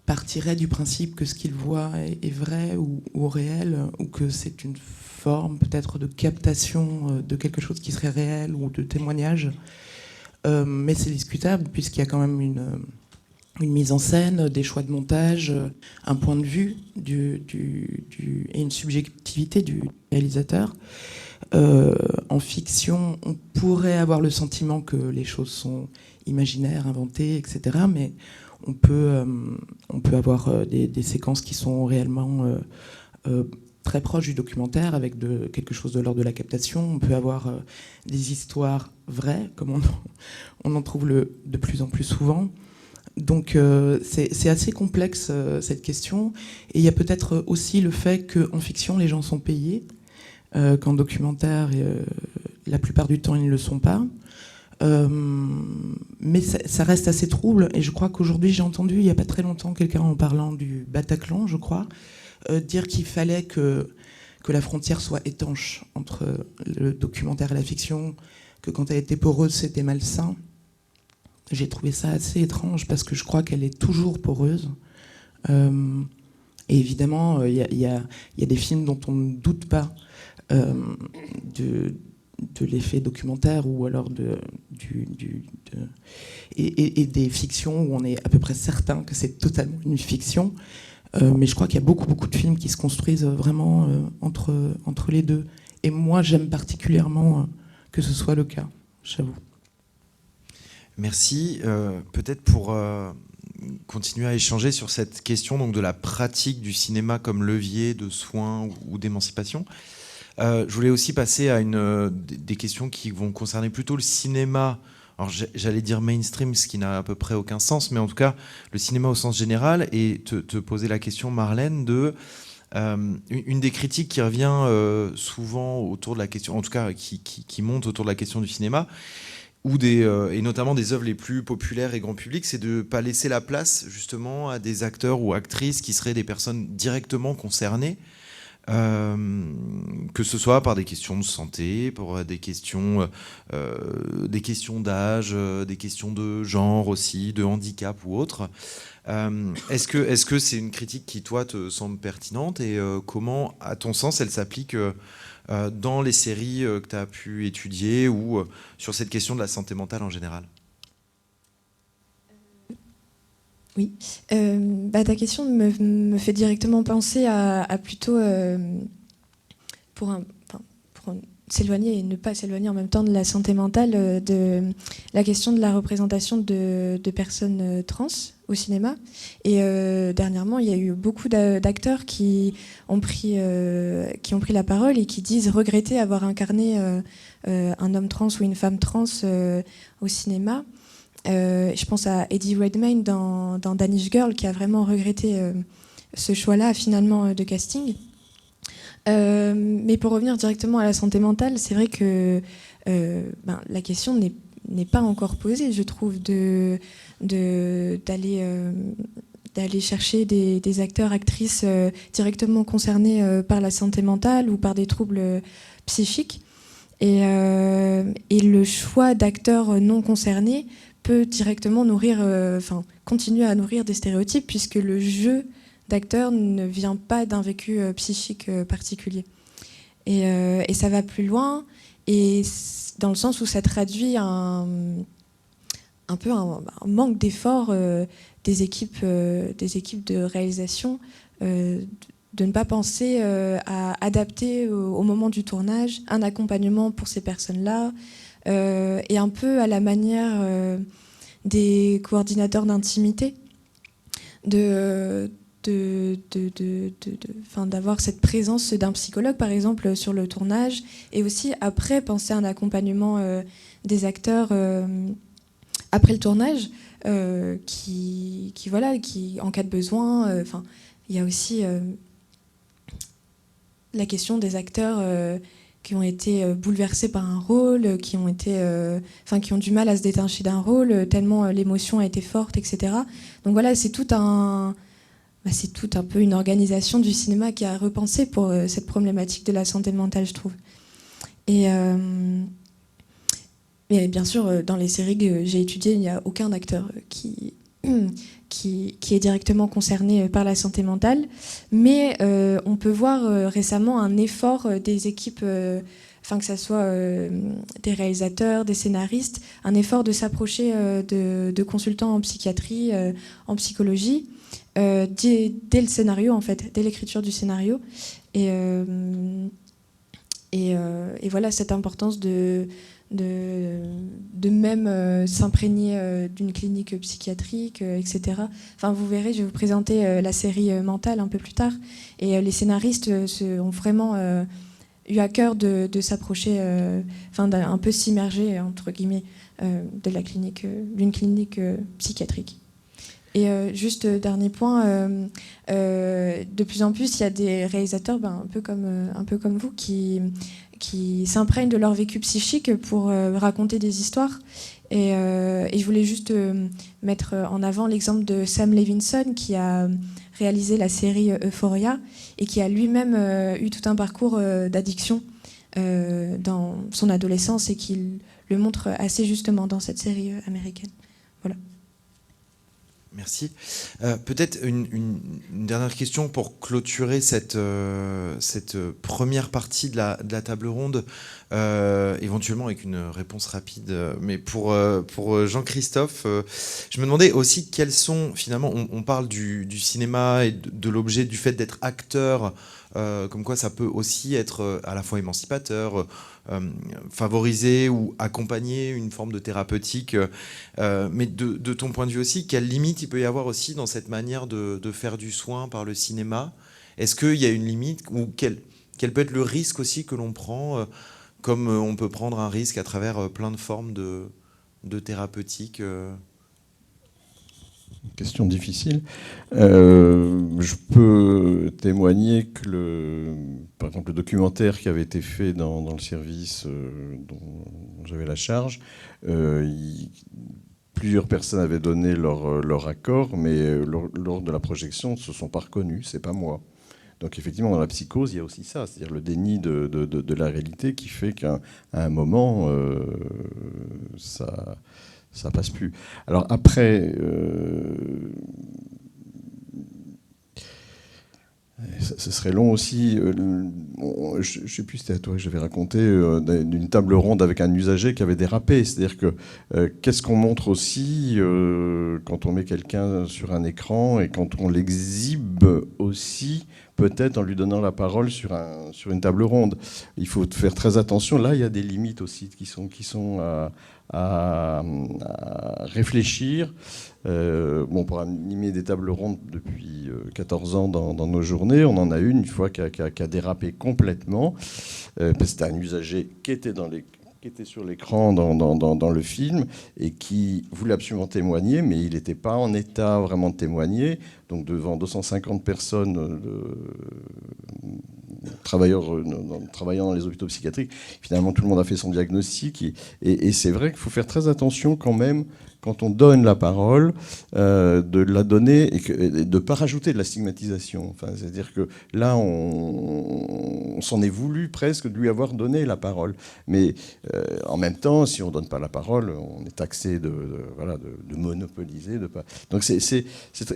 partirait du principe que ce qu'il voit est vrai ou réel, ou que c'est une forme peut-être de captation de quelque chose qui serait réel ou de témoignage. Mais c'est discutable puisqu'il y a quand même une mise en scène, des choix de montage, un point de vue et une subjectivité du réalisateur. En fiction, on pourrait avoir le sentiment que les choses sont imaginaires, inventées, etc. Mais on peut avoir des séquences qui sont réellement très proches du documentaire, avec quelque chose de l'ordre de la captation. On peut avoir des histoires vraies, comme on en trouve de plus en plus souvent. Donc c'est assez complexe cette question. Et il y a peut-être aussi le fait qu'en fiction, les gens sont payés, qu'en documentaire, la plupart du temps, ils ne le sont pas. Mais ça reste assez trouble, et je crois qu'aujourd'hui, j'ai entendu il n'y a pas très longtemps quelqu'un en parlant du Bataclan, je crois, dire qu'il fallait que la frontière soit étanche entre le documentaire et la fiction, que quand elle était poreuse, c'était malsain. J'ai trouvé ça assez étrange parce que je crois qu'elle est toujours poreuse. Et évidemment, il y a des films dont on ne doute pas de l'effet documentaire, ou alors et des fictions où on est à peu près certain que c'est totalement une fiction. Mais je crois qu'il y a beaucoup de films qui se construisent vraiment entre les deux. Et moi, j'aime particulièrement que ce soit le cas, j'avoue. Merci. Peut-être pour continuer à échanger sur cette question donc, de la pratique du cinéma comme levier de soins ou d'émancipation. Je voulais aussi passer à des questions qui vont concerner plutôt le cinéma. Alors j'allais dire mainstream, ce qui n'a à peu près aucun sens, mais en tout cas le cinéma au sens général, et te poser la question, Marlène, de une des critiques qui revient souvent autour de la question, en tout cas qui monte autour de la question du cinéma, et notamment des œuvres les plus populaires et grand public, c'est de ne pas laisser la place justement à des acteurs ou actrices qui seraient des personnes directement concernées, que ce soit par des questions de santé, pour des questions d'âge, des questions de genre aussi, de handicap ou autre. Est-ce que c'est une critique qui, toi, te semble pertinente, et comment, à ton sens, elle s'applique dans les séries que tu as pu étudier, ou sur cette question de la santé mentale en général? Oui. Ta question me fait directement penser à plutôt pour s'éloigner et ne pas s'éloigner en même temps de la santé mentale, de la question de la représentation de personnes trans au cinéma. Et dernièrement, il y a eu beaucoup d'acteurs qui ont pris la parole et qui disent regretter avoir incarné un homme trans ou une femme trans au cinéma. Je pense à Eddie Redmayne dans Danish Girl, qui a vraiment regretté ce choix-là finalement de casting. Mais pour revenir directement à la santé mentale, c'est vrai que la question n'est pas encore posée, je trouve, d'aller chercher des acteurs, actrices directement concernés par la santé mentale ou par des troubles psychiques. Et le choix d'acteurs non concernés peut directement continuer à nourrir des stéréotypes, puisque le jeu d'acteur ne vient pas d'un vécu psychique particulier. Et ça va plus loin, et dans le sens où ça traduit un peu un manque d'effort des équipes de réalisation, de ne pas penser à adapter au moment du tournage un accompagnement pour ces personnes-là, et un peu à la manière des coordinateurs d'intimité, d'avoir cette présence d'un psychologue, par exemple, sur le tournage, et aussi après penser à un accompagnement des acteurs après le tournage, qui en cas de besoin, il y a aussi la question des acteurs qui ont été bouleversés par un rôle, qui ont du mal à se détacher d'un rôle, tellement l'émotion a été forte, etc. Donc voilà, c'est tout un peu une organisation du cinéma qui a repensé pour cette problématique de la santé mentale, je trouve. Et bien sûr, dans les séries que j'ai étudiées, il n'y a aucun acteur qui est directement concerné par la santé mentale. Mais on peut voir récemment un effort des équipes, que ce soit des réalisateurs, des scénaristes, un effort de s'approcher de consultants en psychiatrie, en psychologie, dès le scénario, en fait, dès l'écriture du scénario. Et voilà, cette importance de même s'imprégner d'une clinique psychiatrique, etc. Vous verrez, je vais vous présenter la série Mental un peu plus tard. Et les scénaristes ont vraiment eu à cœur de s'approcher, d'un peu s'immerger, entre guillemets, d'une clinique psychiatrique. Et juste dernier point, de plus en plus, il y a des réalisateurs, un peu comme vous, qui s'imprègnent de leur vécu psychique pour raconter des histoires. Et je voulais juste mettre en avant l'exemple de Sam Levinson, qui a réalisé la série Euphoria et qui a lui-même eu tout un parcours d'addiction dans son adolescence et qui le montre assez justement dans cette série américaine. Voilà. Merci. Peut-être une dernière question pour clôturer cette première partie de la table ronde, éventuellement avec une réponse rapide. Mais pour Jean-Christophe, je me demandais aussi quels sont, finalement, on parle du cinéma et de l'objet, du fait d'être acteur, comme quoi ça peut aussi être à la fois émancipateur, favoriser ou accompagner une forme de thérapeutique, mais de ton point de vue aussi, quelle limite il peut y avoir aussi dans cette manière de faire du soin par le cinéma? Est-ce qu'il y a une limite, ou quel peut être le risque aussi que l'on prend, comme on peut prendre un risque à travers plein de formes de thérapeutique? Question difficile. Je peux témoigner que, par exemple, le documentaire qui avait été fait dans le service dont j'avais la charge, plusieurs personnes avaient donné leur accord, mais lors de la projection, ne se sont pas reconnus. C'est pas moi. Donc effectivement, dans la psychose, il y a aussi ça, c'est-à-dire le déni de la réalité qui fait qu'à un moment, ça passe plus. Alors après, ce serait long aussi. Je ne sais plus si c'était à toi que j'avais raconté d'une table ronde avec un usager qui avait dérapé. C'est-à-dire que qu'est-ce qu'on montre aussi quand on met quelqu'un sur un écran et quand on l'exhibe aussi, peut-être en lui donnant la parole sur une table ronde. Il faut faire très attention. Là, il y a des limites aussi qui sont à réfléchir. Pour animer des tables rondes depuis 14 ans dans nos journées, on en a une fois qui a dérapé complètement. C'était un usager qui était sur l'écran dans le film et qui voulait absolument témoigner, mais il n'était pas en état vraiment de témoigner. Donc devant 250 personnes travaillant dans les hôpitaux psychiatriques, finalement tout le monde a fait son diagnostic. Et c'est vrai qu'il faut faire très attention quand même, quand on donne la parole, de la donner et de ne pas rajouter de la stigmatisation. C'est-à-dire que là, on s'en est voulu presque de lui avoir donné la parole. Mais en même temps, si on ne donne pas la parole, on est taxé de monopoliser. Donc il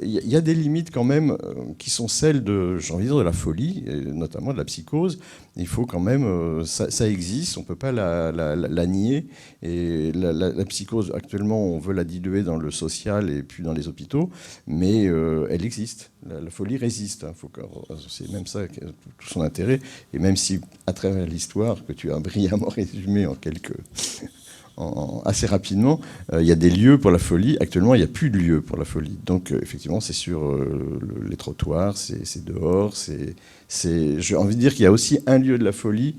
y a des limites quand même qui sont celles j'ai envie de dire, de la folie, et notamment de la psychose. Il faut quand même, ça existe, on ne peut pas la nier. Et la psychose, actuellement, on veut la diluer dans le social et puis dans les hôpitaux, mais elle existe. La folie résiste. C'est même ça tout son intérêt. Et même si, à travers l'histoire que tu as brillamment résumé assez rapidement, il y a des lieux pour la folie. Actuellement, il n'y a plus de lieux pour la folie. Donc, effectivement, c'est sur les trottoirs, c'est dehors. J'ai envie de dire qu'il y a aussi un lieu de la folie,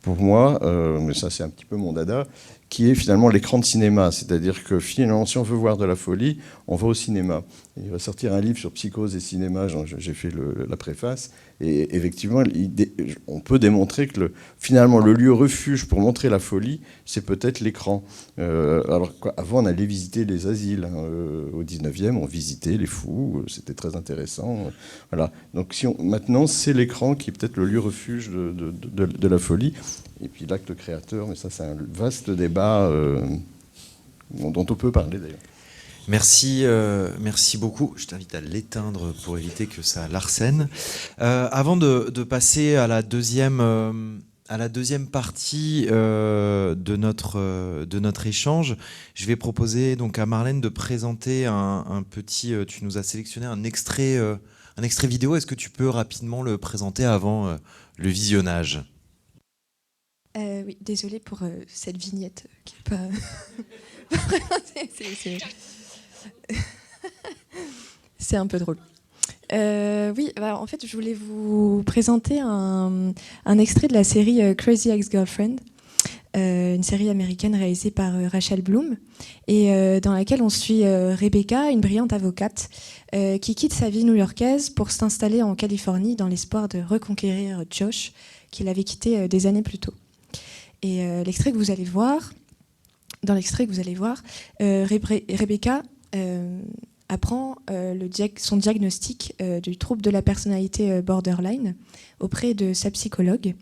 pour moi, mais ça, c'est un petit peu mon dada, qui est finalement l'écran de cinéma. C'est-à-dire que finalement, si on veut voir de la folie, on va au cinéma. Il va sortir un livre sur psychose et cinéma, j'ai fait la préface, et effectivement, on peut démontrer que finalement, le lieu refuge pour montrer la folie, c'est peut-être l'écran. Alors avant, on allait visiter les asiles. Au 19e, on visitait les fous, c'était très intéressant. Voilà. Donc maintenant, c'est l'écran qui est peut-être le lieu refuge de la folie. Et puis l'acte créateur, mais ça, c'est un vaste débat dont on peut parler d'ailleurs. Merci beaucoup. Je t'invite à l'éteindre pour éviter que ça l'arsène. Avant de passer à la deuxième partie de notre échange, je vais proposer donc à Marlène de présenter un petit. Tu nous as sélectionné un extrait vidéo. Est-ce que tu peux rapidement le présenter avant le visionnage ? Oui, désolée pour cette vignette qui n'est pas. C'est un peu drôle. Oui, en fait, je voulais vous présenter un extrait de la série Crazy Ex-Girlfriend, une série américaine réalisée par Rachel Bloom, et dans laquelle on suit Rebecca, une brillante avocate, qui quitte sa vie new-yorkaise pour s'installer en Californie dans l'espoir de reconquérir Josh, qu'il avait quitté des années plus tôt. Et dans l'extrait que vous allez voir, Rebecca apprend son diagnostic du trouble de la personnalité borderline auprès de sa psychologue.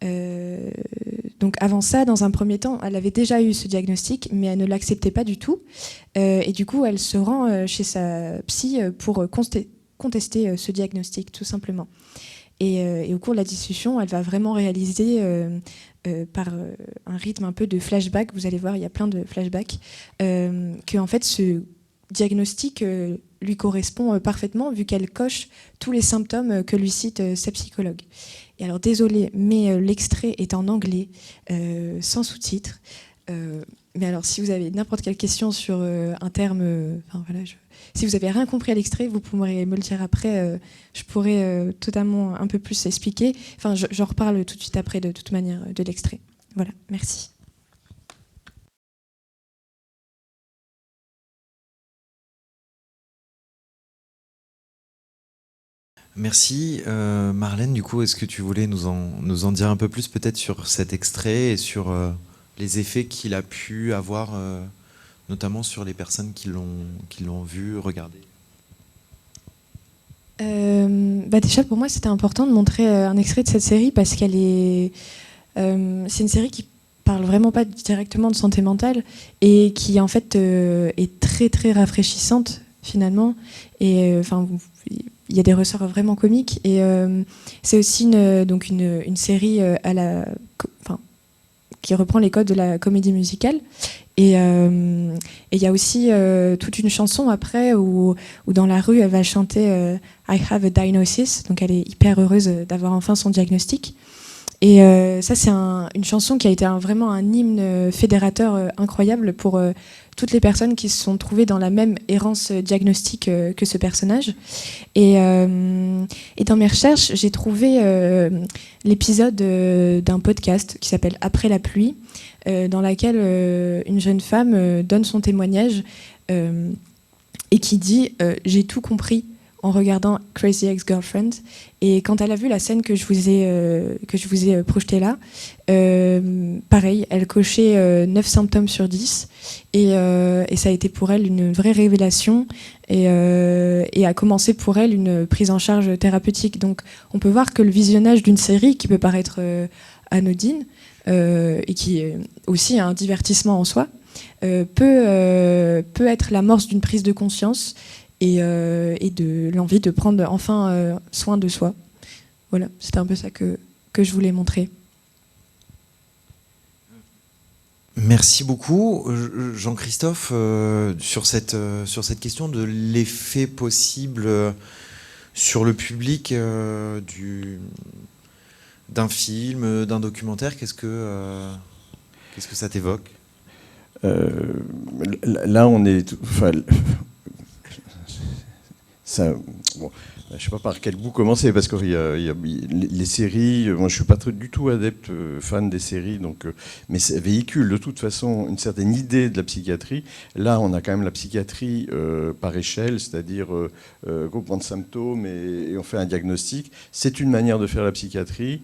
Donc avant ça, dans un premier temps, elle avait déjà eu ce diagnostic, mais elle ne l'acceptait pas du tout. Et du coup, elle se rend chez sa psy pour contester ce diagnostic, tout simplement. Et au cours de la discussion, elle va vraiment réaliser par un rythme un peu de flashback, vous allez voir, il y a plein de flashbacks, que en fait ce diagnostic lui correspond parfaitement vu qu'elle coche tous les symptômes que lui cite sa psychologue. Et alors désolée, mais l'extrait est en anglais, sans sous-titres. Mais alors si vous avez n'importe quelle question sur un terme, si vous avez rien compris à l'extrait, vous pourrez me le dire après. Je pourrais totalement un peu plus expliquer. Enfin, j'en reparle tout de suite après, de toute manière, de l'extrait. Voilà, merci. Merci. Marlène, du coup, est-ce que tu voulais nous en dire un peu plus peut-être sur cet extrait et sur les effets qu'il a pu avoir, notamment sur les personnes qui l'ont vu, regardé ? Déjà, pour moi, c'était important de montrer un extrait de cette série parce qu'elle est... c'est une série qui parle vraiment pas directement de santé mentale et qui, en fait, est très, très rafraîchissante, finalement. Et il y a des ressorts vraiment comiques. Et c'est aussi une série qui reprend les codes de la comédie musicale. Et il y a aussi toute une chanson après où dans la rue, elle va chanter I have a diagnosis. Donc elle est hyper heureuse d'avoir enfin son diagnostic. Et ça, c'est une chanson qui a été vraiment un hymne fédérateur incroyable pour toutes les personnes qui se sont trouvées dans la même errance diagnostique que ce personnage. Et dans mes recherches, j'ai trouvé l'épisode d'un podcast qui s'appelle Après la pluie, dans laquelle une jeune femme donne son témoignage et qui dit « J'ai tout compris » en regardant Crazy Ex-Girlfriend. Et quand elle a vu la scène que je vous ai projetée là, pareil, elle cochait 9 symptômes sur 10. Et ça a été pour elle une vraie révélation et a commencé pour elle une prise en charge thérapeutique. Donc on peut voir que le visionnage d'une série qui peut paraître anodine et qui est aussi un divertissement en soi, peut être l'amorce d'une prise de conscience et de l'envie de prendre enfin soin de soi. Voilà, c'était un peu ça que je voulais montrer. Merci beaucoup, Jean-Christophe, sur cette question de l'effet possible sur le public d'un film, d'un documentaire. Qu'est-ce que ça t'évoque ? Là, on est... ça, bon, je ne sais pas par quel bout commencer, parce que les séries, moi je ne suis pas du tout adepte, fan des séries, donc, mais ça véhicule de toute façon une certaine idée de la psychiatrie. Là, on a quand même la psychiatrie par échelle, c'est-à-dire groupement de symptômes et on fait un diagnostic. C'est une manière de faire la psychiatrie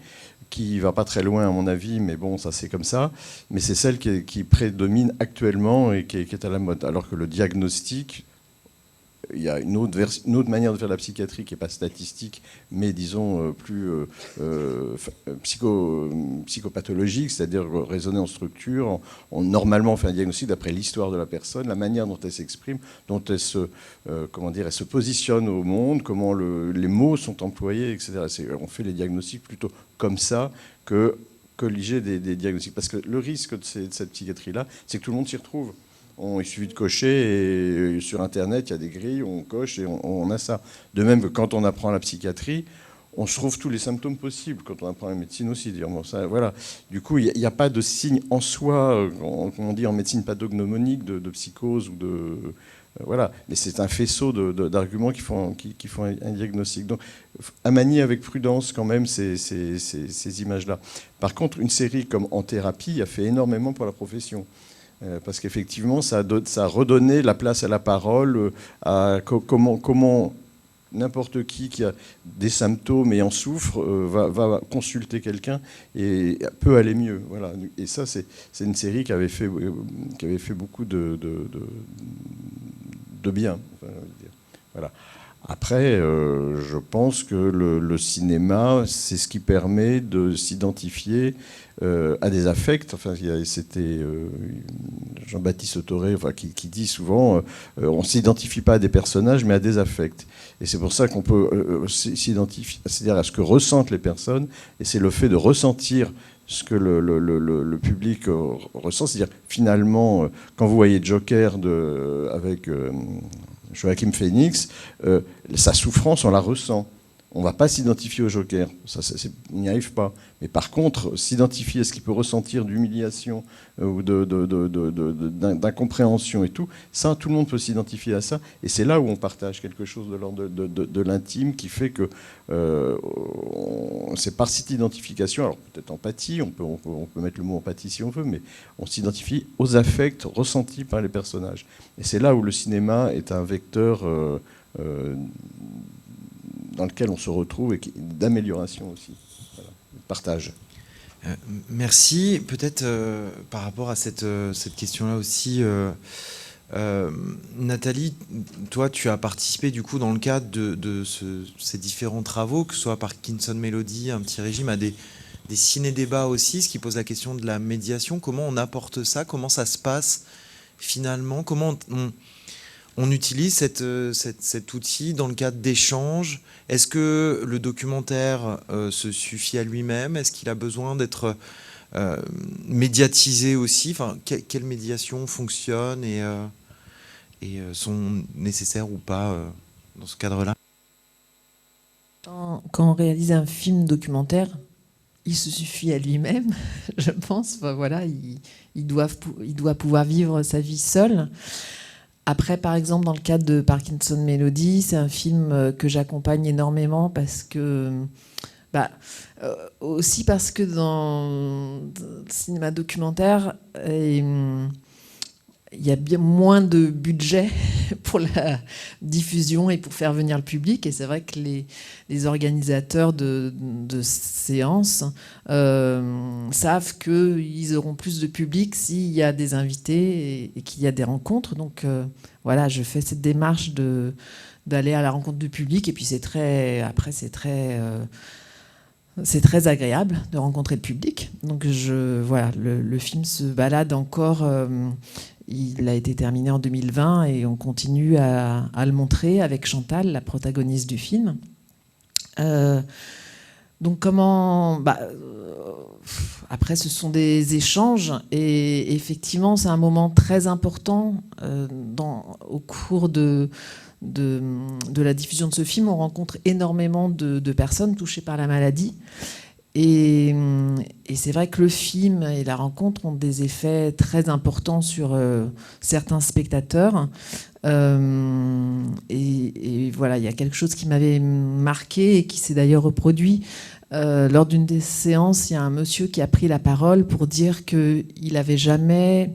qui ne va pas très loin à mon avis, mais bon, ça c'est comme ça. Mais c'est celle qui prédomine actuellement et qui est à la mode. Alors que le diagnostic, il y a une autre manière de faire la psychiatrie qui n'est pas statistique, mais disons plus psychopathologique, c'est-à-dire raisonner en structure. Normalement, on fait un diagnostic d'après l'histoire de la personne, la manière dont elle s'exprime, dont elle elle se positionne au monde, comment les mots sont employés, etc. On fait les diagnostics plutôt comme ça que colliger des diagnostics. Parce que le risque de cette psychiatrie-là, c'est que tout le monde s'y retrouve. Il suffit de cocher et sur Internet, il y a des grilles, on coche et on a ça. De même que quand on apprend la psychiatrie, on se trouve tous les symptômes possibles. Quand on apprend la médecine aussi, bon, ça, voilà. Du coup, il n'y a pas de signe en soi, comme on dit en médecine, pas d'ognomonique, de psychose ou de... voilà. Mais c'est un faisceau d'arguments qui font un diagnostic. Donc, à manier avec prudence quand même ces images-là. Par contre, une série comme En thérapie a fait énormément pour la profession. Parce qu'effectivement, ça a redonné la place à la parole, à comment n'importe qui a des symptômes et en souffre va consulter quelqu'un et peut aller mieux. Voilà. Et ça, c'est une série qui avait fait beaucoup de bien. Enfin, je veux dire. Voilà. Après, je pense que le cinéma, c'est ce qui permet de s'identifier à des affects. Enfin, c'était Jean-Baptiste Autoré qui dit souvent on ne s'identifie pas à des personnages, mais à des affects. Et c'est pour ça qu'on peut s'identifier, c'est-à-dire à ce que ressentent les personnes, et c'est le fait de ressentir ce que le public ressent. C'est-à-dire, finalement, quand vous voyez Joker avec Joaquin Phoenix, sa souffrance, on la ressent. On ne va pas s'identifier au Joker, on n'y arrive pas. Mais par contre, s'identifier à ce qu'il peut ressentir d'humiliation ou d'incompréhension et tout, ça, tout le monde peut s'identifier à ça. Et c'est là où on partage quelque chose de l'ordre de l'intime qui fait que c'est par cette identification, alors peut-être empathie, on peut mettre le mot empathie si on veut, mais on s'identifie aux affects ressentis par les personnages. Et c'est là où le cinéma est un vecteur dans lequel on se retrouve et d'amélioration aussi. Voilà, partage. Merci. Peut-être par rapport à cette question-là aussi, Nathalie, toi, tu as participé du coup dans le cadre de ces différents travaux, que ce soit Parkinson Melody, Un petit régime, à des ciné-débats aussi, ce qui pose la question de la médiation. Comment on apporte ça? Comment ça se passe finalement? Comment on utilise cet outil dans le cadre d'échanges? Est-ce que le documentaire se suffit à lui-même? Est-ce qu'il a besoin d'être médiatisé aussi? Enfin, quelle médiation fonctionne et sont nécessaires ou pas dans ce cadre-là? Quand on réalise un film documentaire, il se suffit à lui-même, je pense. Enfin, voilà, il doit pouvoir vivre sa vie seul. Après, par exemple, dans le cadre de Parkinson Melody, c'est un film que j'accompagne énormément parce que... aussi parce que dans le cinéma documentaire, il y a bien moins de budget pour la diffusion et pour faire venir le public. Et c'est vrai que les organisateurs de séances savent qu'ils auront plus de public s'il y a des invités et qu'il y a des rencontres. Donc voilà, je fais cette démarche d'aller à la rencontre du public. Et puis c'est très agréable de rencontrer le public. Donc voilà, le film se balade encore. Il a été terminé en 2020 et on continue à le montrer avec Chantal, la protagoniste du film. Donc comment... après, ce sont des échanges et effectivement, c'est un moment très important au cours de la diffusion de ce film. On rencontre énormément de personnes touchées par la maladie. Et Et c'est vrai que le film et la rencontre ont des effets très importants sur certains spectateurs. Et voilà, il y a quelque chose qui m'avait marqué et qui s'est d'ailleurs reproduit. Lors d'une des séances, il y a un monsieur qui a pris la parole pour dire qu'il n'avait jamais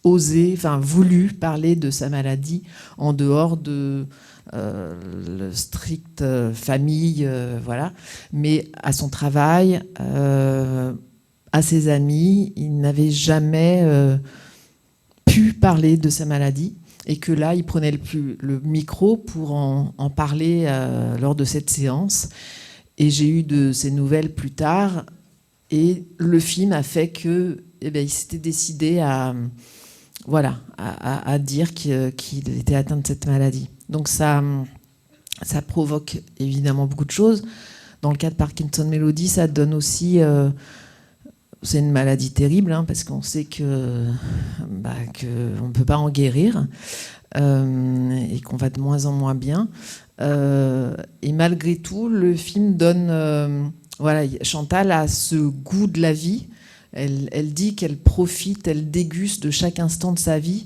voulu parler de sa maladie en dehors de le strict famille, voilà. Mais à son travail, à ses amis, il n'avait jamais pu parler de sa maladie. Et que là, il prenait le micro pour en parler lors de cette séance. Et j'ai eu de ces nouvelles plus tard. Et le film a fait que, il s'était décidé à dire qu'il était atteint de cette maladie. Donc ça provoque évidemment beaucoup de choses. Dans le cas de Parkinson Melody, ça donne aussi... c'est une maladie terrible, hein, parce qu'on sait qu'on ne peut pas en guérir et qu'on va de moins en moins bien. Et malgré tout, le film donne... Chantal a ce goût de la vie. Elle dit qu'elle profite, elle déguste de chaque instant de sa vie.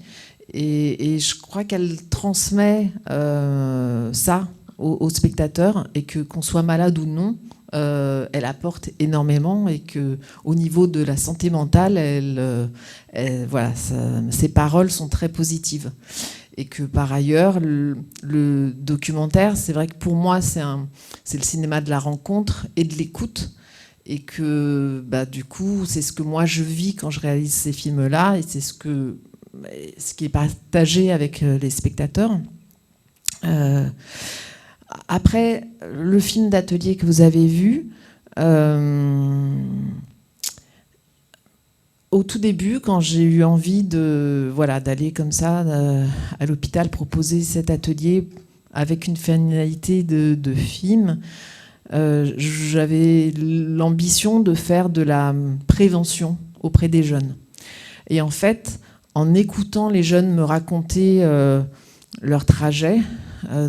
Et je crois qu'elle transmet ça aux spectateurs, et qu'on soit malade ou non, elle apporte énormément, et qu'au niveau de la santé mentale, ses paroles sont très positives. Et que par ailleurs, le documentaire, c'est vrai que pour moi, c'est le cinéma de la rencontre et de l'écoute. Et que du coup, c'est ce que moi je vis quand je réalise ces films-là, et c'est ce qui est partagé avec les spectateurs. Après, le film d'atelier que vous avez vu, au tout début, quand j'ai eu envie d'aller comme ça à l'hôpital proposer cet atelier avec une finalité de film, j'avais l'ambition de faire de la prévention auprès des jeunes. Et en fait, en écoutant les jeunes me raconter leur trajet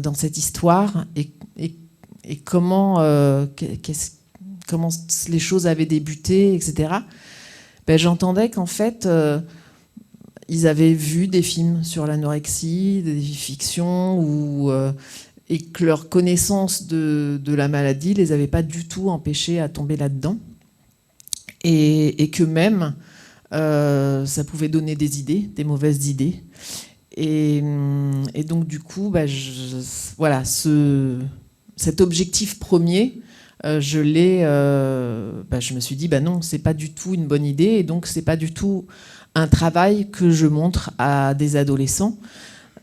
dans cette histoire et comment les choses avaient débuté, etc., j'entendais qu'en fait, ils avaient vu des films sur l'anorexie, des fictions, et que leur connaissance de la maladie les avait pas du tout empêchés à tomber là-dedans. Et que même, ça pouvait donner des idées, des mauvaises idées. Et donc, du coup, cet objectif premier, je me suis dit, non, c'est pas du tout une bonne idée, et donc c'est pas du tout un travail que je montre à des adolescents.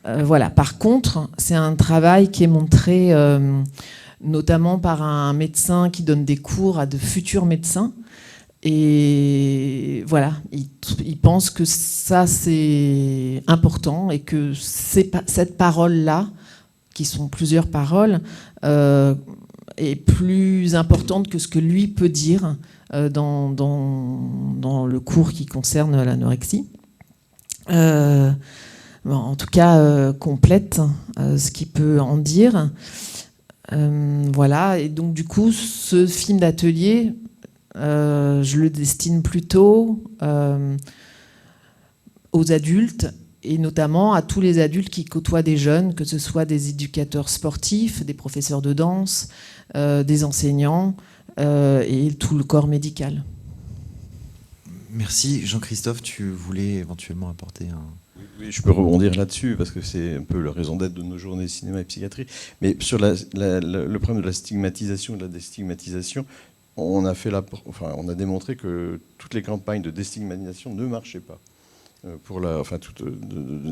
Par contre, c'est un travail qui est montré notamment par un médecin qui donne des cours à de futurs médecins. Et voilà, il pense que ça, c'est important, et que cette parole-là, qui sont plusieurs paroles, est plus importante que ce que lui peut dire dans le cours qui concerne l'anorexie. En tout cas, complète ce qu'il peut en dire. Et donc du coup, ce film d'atelier, je le destine plutôt aux adultes, et notamment à tous les adultes qui côtoient des jeunes, que ce soit des éducateurs sportifs, des professeurs de danse, des enseignants et tout le corps médical. Merci. Jean-Christophe, tu voulais éventuellement apporter un... Oui, je peux rebondir là-dessus, parce que c'est un peu la raison d'être de nos journées cinéma et psychiatrie. Mais sur le problème de la stigmatisation et de la déstigmatisation, on a démontré que toutes les campagnes de déstigmatisation ne marchaient pas.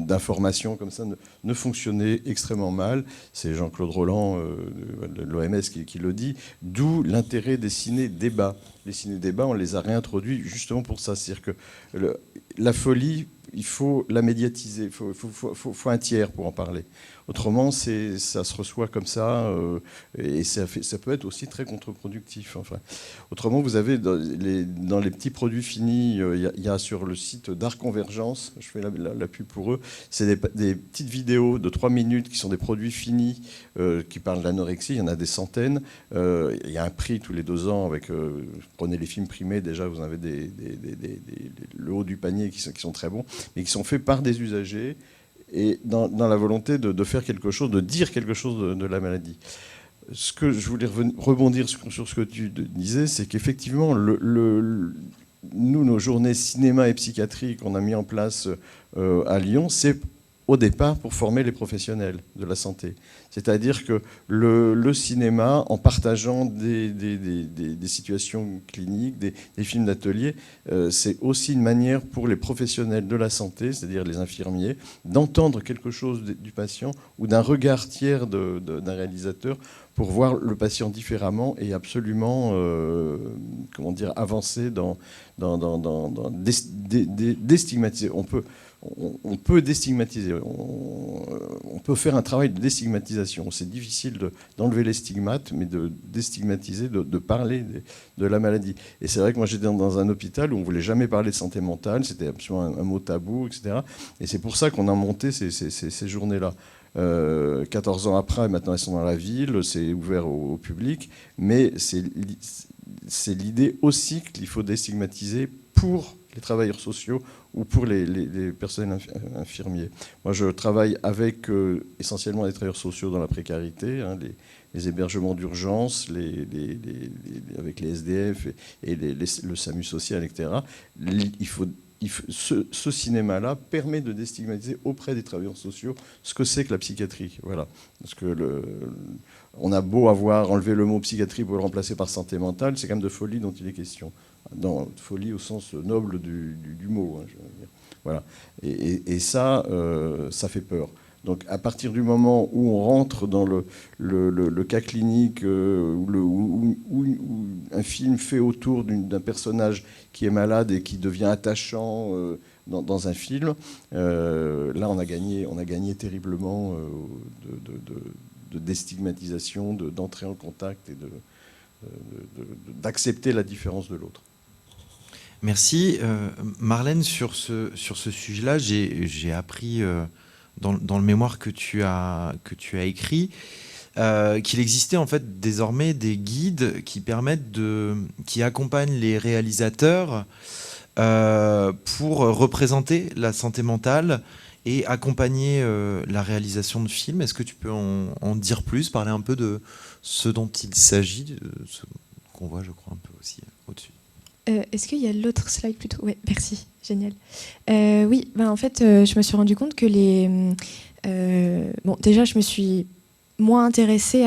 D'information comme ça ne fonctionnait extrêmement mal. C'est Jean-Claude Roland de l'OMS qui le dit, d'où l'intérêt des ciné-débats. Les ciné-débats, on les a réintroduits justement pour ça. C'est-à-dire que la folie il faut la médiatiser, il faut un tiers pour en parler. Autrement, ça se reçoit comme ça, et ça peut être aussi très contre-productif. Enfin, autrement, vous avez dans les petits produits finis, il y a sur le site d'Art Convergence, je fais la pub pour eux, c'est des petites vidéos de 3 minutes qui sont des produits finis qui parlent de l'anorexie, il y en a des centaines. Il y a un prix tous les 2 ans, prenez les films primés, déjà vous avez le haut du panier qui sont très bons, mais qui sont faits par des usagers, et dans la volonté de faire quelque chose, de dire quelque chose de la maladie. Ce que je voulais rebondir sur ce que tu disais, c'est qu'effectivement, nous, nos journées cinéma et psychiatrie qu'on a mis en place à Lyon, c'est au départ pour former les professionnels de la santé. C'est-à-dire que le cinéma, en partageant des situations cliniques, des films d'atelier, c'est aussi une manière pour les professionnels de la santé, c'est-à-dire les infirmiers, d'entendre quelque chose du patient ou d'un regard tiers d'un réalisateur pour voir le patient différemment et absolument avancer dans déstigmatiser. On peut déstigmatiser, on peut faire un travail de déstigmatisation. C'est difficile d'enlever les stigmates, mais de déstigmatiser, de parler de la maladie. Et c'est vrai que moi j'étais dans un hôpital où on ne voulait jamais parler de santé mentale, c'était absolument un mot tabou, etc. Et c'est pour ça qu'on a monté ces journées-là. 14 ans après, maintenant elles sont dans la ville, c'est ouvert au public, mais c'est l'idée aussi qu'il faut déstigmatiser pour les travailleurs sociaux ou pour les personnels infirmiers. Moi, je travaille avec essentiellement les travailleurs sociaux dans la précarité, les hébergements d'urgence, avec les SDF et le SAMU social, etc. Ce cinéma-là permet de déstigmatiser auprès des travailleurs sociaux ce que c'est que la psychiatrie. Voilà. Parce que on a beau avoir enlevé le mot psychiatrie pour le remplacer par santé mentale, c'est quand même de folie dont il est question. Folie au sens noble du mot. Je veux dire. Voilà. Et ça fait peur. Donc à partir du moment où on rentre dans le cas clinique où un film fait autour d'un personnage qui est malade et qui devient attachant dans un film, là on a gagné terriblement de déstigmatisation, d'entrer en contact et d'accepter la différence de l'autre. Merci. Marlène, sur ce sujet-là, j'ai appris dans le mémoire que tu as écrit qu'il existait en fait désormais des guides qui accompagnent les réalisateurs pour représenter la santé mentale et accompagner la réalisation de films. Est-ce que tu peux en dire plus, parler un peu de ce dont il s'agit, ce qu'on voit, je crois, un peu aussi au-dessus? Est-ce qu'il y a l'autre slide plutôt? Oui, merci, génial. Oui, en fait, je me suis rendu compte que déjà, je me suis moins intéressée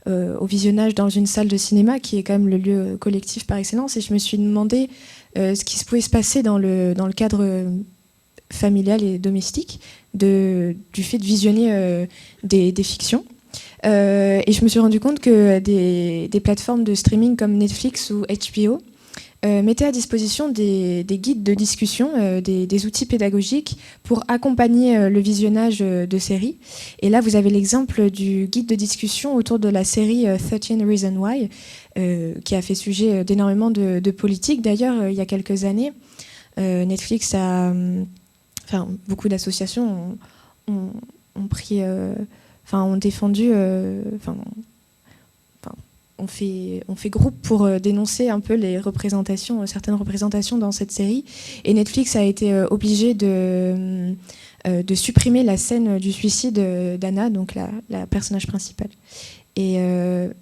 au visionnage dans une salle de cinéma, qui est quand même le lieu collectif par excellence, et je me suis demandé ce qui pouvait se passer dans le cadre familial et domestique du fait de visionner des fictions. Et je me suis rendu compte que des plateformes de streaming comme Netflix ou HBO mettaient à disposition des guides de discussion, des outils pédagogiques pour accompagner le visionnage de séries. Et là, vous avez l'exemple du guide de discussion autour de la série 13 Reasons Why, qui a fait sujet d'énormément de politique. D'ailleurs, il y a quelques années, Netflix beaucoup d'associations ont pris... ont défendu... on fait groupe pour dénoncer un peu certaines représentations dans cette série. Et Netflix a été obligé de supprimer la scène du suicide d'Anna, donc la personnage principale. Et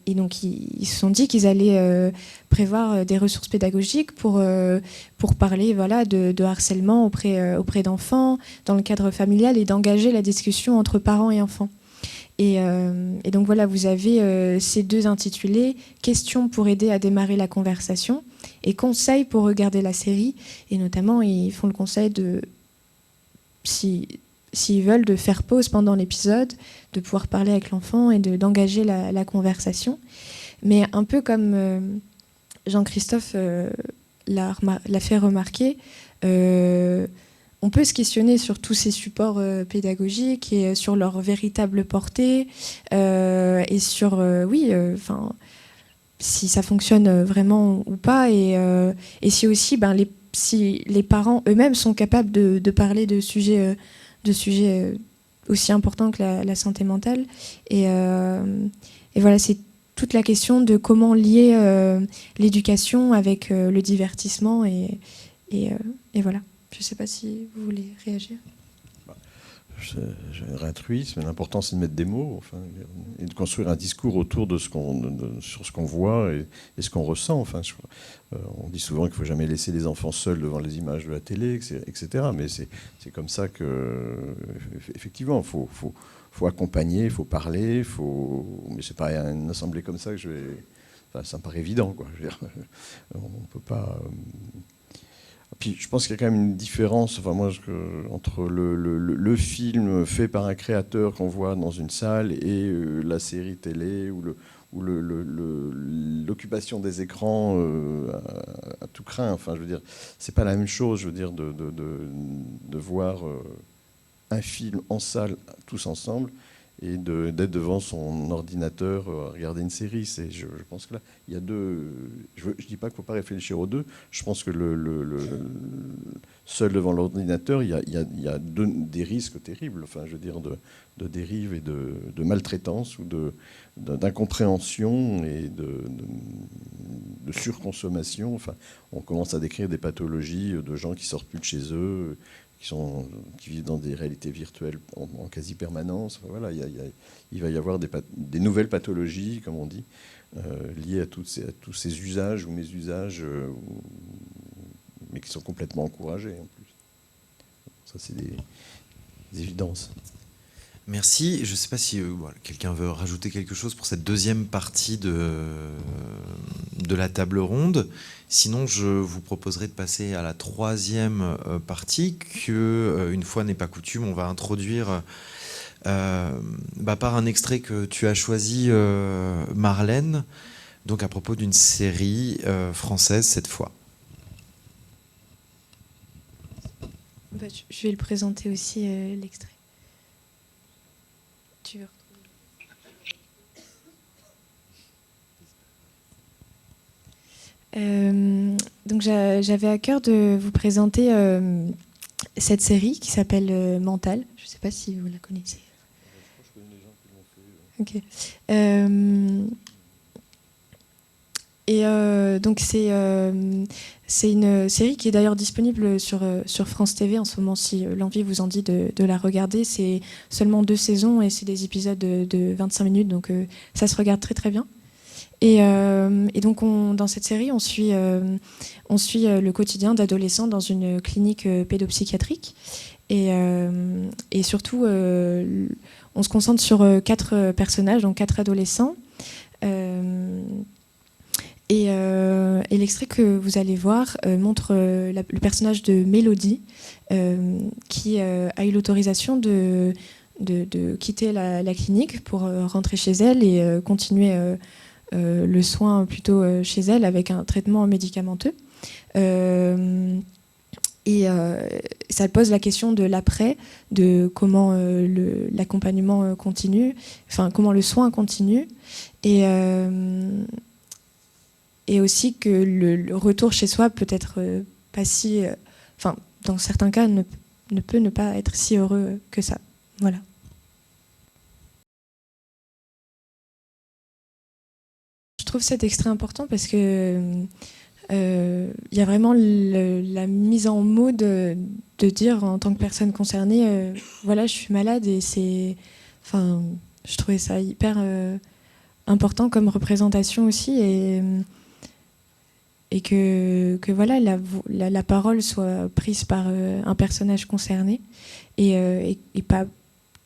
donc ils se sont dit qu'ils allaient prévoir des ressources pédagogiques pour parler de harcèlement auprès d'enfants, dans le cadre familial, et d'engager la discussion entre parents et enfants. Et donc voilà, vous avez ces deux intitulés, questions pour aider à démarrer la conversation et conseils pour regarder la série. Et notamment, ils font le conseil de, s'ils veulent, de faire pause pendant l'épisode, de pouvoir parler avec l'enfant et d'engager la conversation. Mais un peu comme Jean-Christophe l'a fait remarquer, on peut se questionner sur tous ces supports pédagogiques et sur leur véritable portée et sur, si ça fonctionne vraiment ou pas, et si aussi si les parents eux-mêmes sont capables de parler de sujets aussi importants que la santé mentale. Et voilà, c'est toute la question de comment lier l'éducation avec le divertissement, et voilà. Je ne sais pas si vous voulez réagir. J'ai un truisme, mais l'important c'est de mettre des mots, et de construire un discours autour de sur ce qu'on voit et ce qu'on ressent. On dit souvent qu'il ne faut jamais laisser les enfants seuls devant les images de la télé, etc. Mais c'est comme ça que, effectivement, il faut accompagner, il faut parler, mais c'est pas une assemblée comme ça que je vais. Ça me paraît évident, quoi. Je veux dire, on peut pas. Puis je pense qu'il y a quand même une différence, entre le film fait par un créateur qu'on voit dans une salle et la série télé ou l'occupation des écrans à tout crin. Je veux dire, c'est pas la même chose. Je veux dire, de voir un film en salle tous ensemble et d'être devant son ordinateur à regarder une série. Je pense que là, il y a deux. Je dis pas qu'il ne faut pas réfléchir aux deux. Je pense que seul devant l'ordinateur, il y a des risques terribles. Je veux dire, de dérive et de maltraitance ou d'incompréhension et de surconsommation. On commence à décrire des pathologies de gens qui sortent plus de chez eux, qui vivent dans des réalités virtuelles en quasi-permanence. Voilà, il va y avoir des nouvelles pathologies, comme on dit, liées à tous ces usages ou mésusages, mais qui sont complètement encouragés en plus. Ça, c'est des évidences. Merci. Je ne sais pas si quelqu'un veut rajouter quelque chose pour cette deuxième partie de la table ronde. Sinon, je vous proposerai de passer à la troisième partie que, une fois n'est pas coutume, on va introduire par un extrait que tu as choisi, Marlène, donc à propos d'une série française cette fois. Je vais le présenter aussi, l'extrait. Tu veux retrouver. Donc j'avais à cœur de vous présenter cette série qui s'appelle Mental. Je ne sais pas si vous la connaissez. Je connais les gens qui l'ont fait. Ok. Et donc c'est une série qui est d'ailleurs disponible sur France TV en ce moment, si l'envie vous en dit de la regarder. C'est seulement 2 saisons et c'est des épisodes de 25 minutes, donc ça se regarde très très bien. Et donc dans cette série, on suit le quotidien d'adolescents dans une clinique pédopsychiatrique. Et surtout, on se concentre sur 4 personnages, donc 4 adolescents. Et l'extrait que vous allez voir montre le personnage de Mélodie qui a eu l'autorisation de quitter la clinique pour rentrer chez elle et continuer le soin plutôt chez elle avec un traitement médicamenteux. Et ça pose la question de l'après, de comment l'accompagnement continue, comment le soin continue. Et aussi que le retour chez soi peut être pas si... dans certains cas, ne peut ne pas être si heureux que ça. Voilà. Je trouve cet extrait important parce que y a vraiment la mise en mots de dire en tant que personne concernée, voilà, je suis malade, et c'est... je trouvais ça hyper important comme représentation aussi, et que voilà, la parole soit prise par un personnage concerné et pas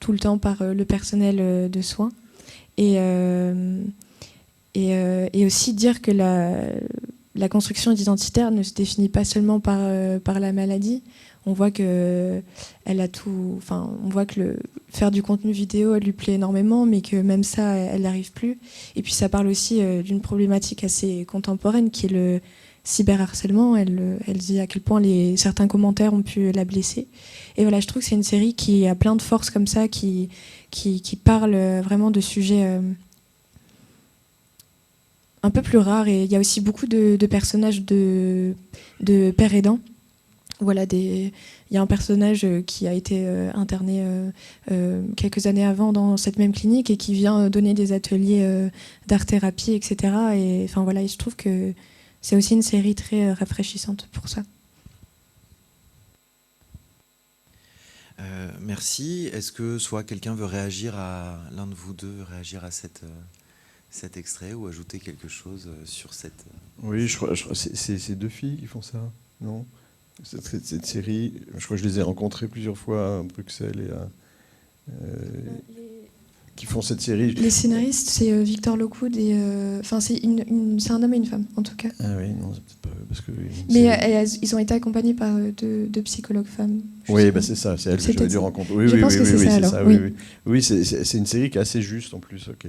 tout le temps par le personnel de soins. Et aussi dire que la construction identitaire ne se définit pas seulement par la maladie. On voit que elle a tout. On voit que faire du contenu vidéo, elle lui plaît énormément, mais que même ça, elle n'arrive plus. Et puis ça parle aussi d'une problématique assez contemporaine, qui est cyberharcèlement. Elle dit à quel point certains commentaires ont pu la blesser. Et voilà, je trouve que c'est une série qui a plein de force comme ça, qui parle vraiment de sujets un peu plus rares. Et il y a aussi beaucoup de personnages de pères aidants. Voilà, il y a un personnage qui a été interné quelques années avant dans cette même clinique et qui vient donner des ateliers d'art-thérapie, etc. Et enfin voilà, je trouve que c'est aussi une série très rafraîchissante pour ça. Merci. Est-ce que soit quelqu'un veut réagir à l'un de vous deux, réagir à cet extrait ou ajouter quelque chose sur cette... Oui, je crois c'est deux filles qui font ça, non ? Cette série, je crois que je les ai rencontrées plusieurs fois à Bruxelles et qui font cette série. Les scénaristes, c'est Victor Lockwood et c'est un homme et une femme en tout cas. Ah oui, non, c'est peut-être pas parce que. Mais ils ont été accompagnés par deux psychologues femmes. Oui, bah c'est ça, c'est elle que j'avais dû rencontrer. Oui, je pense que c'est ça alors. Oui, c'est une série qui est assez juste en plus, qui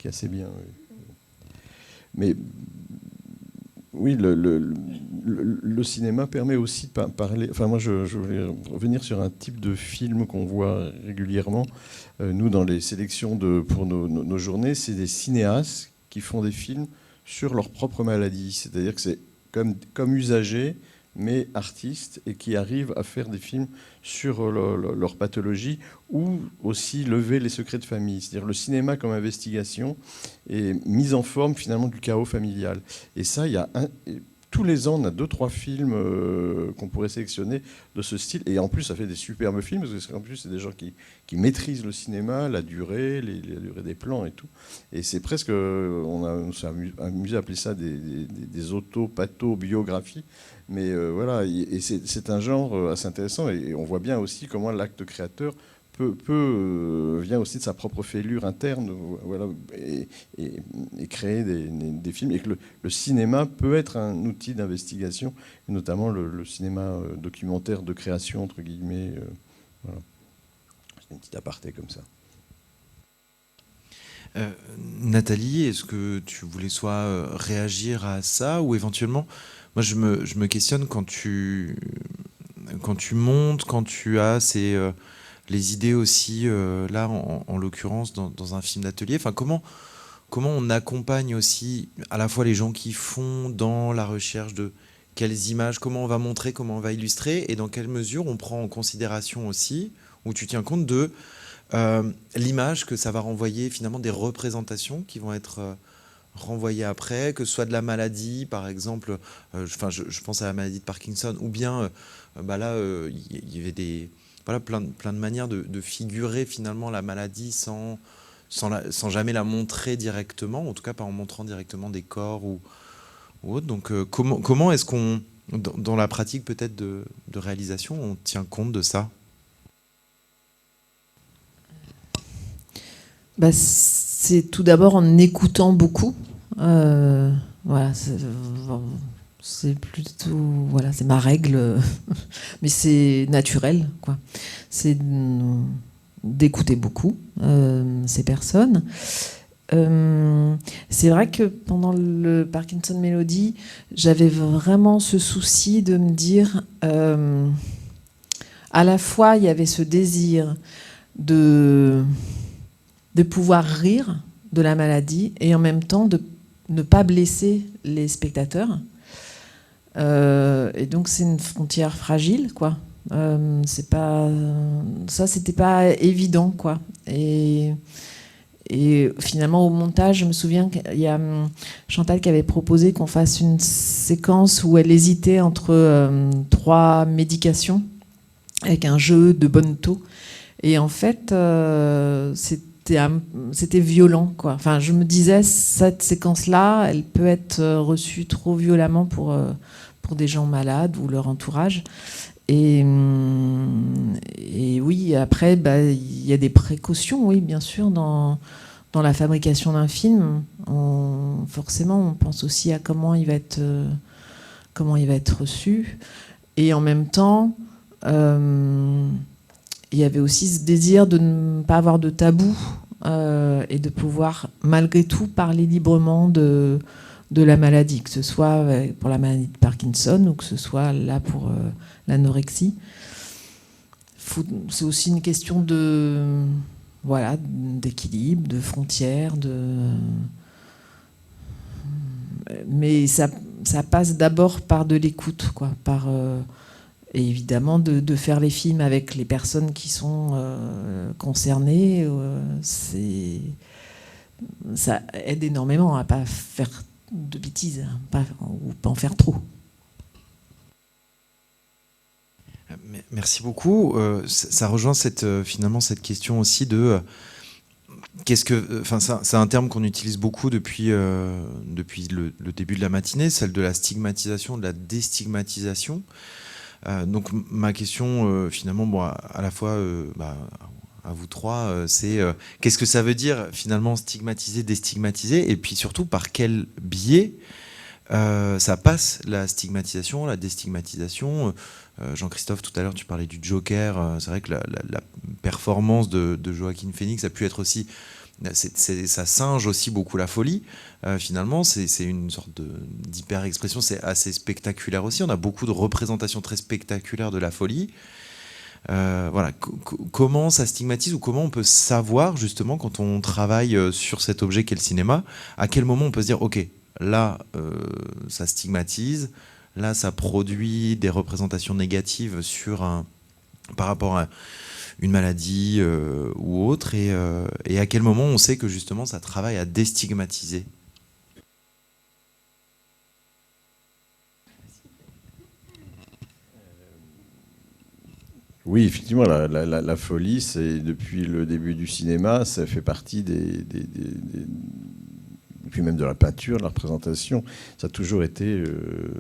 est assez bien. Oui. Mais oui, le cinéma permet aussi de parler... Enfin, moi, je voulais revenir sur un type de film qu'on voit régulièrement. Nous, dans les sélections pour nos journées, c'est des cinéastes qui font des films sur leur propre maladie. C'est-à-dire que c'est comme usagers, mais artistes, et qui arrivent à faire des films sur leur pathologie ou aussi lever les secrets de famille. C'est-à-dire le cinéma comme investigation et mise en forme finalement du chaos familial. Et ça, tous les ans, on a 2-3 films qu'on pourrait sélectionner de ce style. Et en plus, ça fait des superbes films, parce qu'en plus, c'est des gens qui maîtrisent le cinéma, la durée, la durée des plans et tout. Et c'est presque, on s'est amusé à appeler ça des auto-patho-biographies. Mais voilà, et c'est un genre assez intéressant. Et on voit bien aussi comment l'acte créateur vient aussi de sa propre fêlure interne, voilà, et créer des films, et que le cinéma peut être un outil d'investigation, et notamment le cinéma documentaire de création, entre guillemets. Voilà. C'est une petite aparté comme ça. Nathalie, est-ce que tu voulais soit réagir à ça, ou éventuellement, moi je me questionne quand tu montes, quand tu as les idées aussi, là, en l'occurrence, dans un film d'atelier. Enfin, comment on accompagne aussi à la fois les gens qui font dans la recherche de quelles images, comment on va montrer, comment on va illustrer, et dans quelle mesure on prend en considération aussi, ou tu tiens compte de l'image que ça va renvoyer, finalement, des représentations qui vont être renvoyées après, que ce soit de la maladie, par exemple, je pense à la maladie de Parkinson, ou bien, là, il y avait voilà, plein de manières de figurer finalement la maladie sans jamais la montrer directement, en tout cas pas en montrant directement des corps ou autre. Donc comment est-ce qu'on, dans la pratique peut-être de réalisation, on tient compte de ça ? C'est tout d'abord en écoutant beaucoup. Voilà, c'est plutôt, voilà, c'est ma règle, mais c'est naturel, quoi. C'est d'écouter beaucoup ces personnes. C'est vrai que pendant le Parkinson Melody, j'avais vraiment ce souci de me dire, à la fois il y avait ce désir de pouvoir rire de la maladie et en même temps de ne pas blesser les spectateurs. Et donc c'est une frontière fragile, quoi. C'était pas évident, quoi. Et finalement au montage, je me souviens qu'il y a Chantal qui avait proposé qu'on fasse une séquence où elle hésitait entre 3 médications avec un jeu de bonne taux. Et en fait, c'était violent, quoi. Enfin, je me disais, cette séquence-là, elle peut être reçue trop violemment pour des gens malades ou leur entourage. Et oui, après, il y a des précautions, oui, bien sûr, dans la fabrication d'un film. Forcément, on pense aussi à comment il va être reçu. Et en même temps, il y avait aussi ce désir de ne pas avoir de tabou et de pouvoir, malgré tout, parler librement de de la maladie, que ce soit pour la maladie de Parkinson ou que ce soit là pour l'anorexie. C'est aussi une question d'équilibre, de frontières, mais ça passe d'abord par de l'écoute, quoi, et évidemment de faire les films avec les personnes qui sont concernées. Ça aide énormément à pas faire de bêtises, ou pas en faire trop. Merci beaucoup. Ça rejoint finalement cette question aussi de c'est un terme qu'on utilise beaucoup depuis le début de la matinée, celle de la stigmatisation, de la déstigmatisation. Donc ma question finalement, à la fois à vous trois, c'est qu'est-ce que ça veut dire finalement stigmatiser, déstigmatiser, et puis surtout par quel biais ça passe, la stigmatisation, la déstigmatisation. Jean-Christophe, tout à l'heure, tu parlais du Joker. C'est vrai que la performance de Joaquin Phoenix a pu être aussi... ça singe aussi beaucoup la folie. Finalement, c'est une sorte d'hyper-expression. C'est assez spectaculaire aussi. On a beaucoup de représentations très spectaculaires de la folie. Voilà. Comment ça stigmatise, ou comment on peut savoir, justement, quand on travaille sur cet objet qu'est le cinéma, à quel moment on peut se dire, OK, là, ça stigmatise, là, ça produit des représentations négatives par rapport à une maladie ou autre, et à quel moment on sait que justement ça travaille à déstigmatiser? Oui, effectivement, la folie, c'est depuis le début du cinéma, ça fait partie puis même de la peinture, de la représentation. Ça a toujours été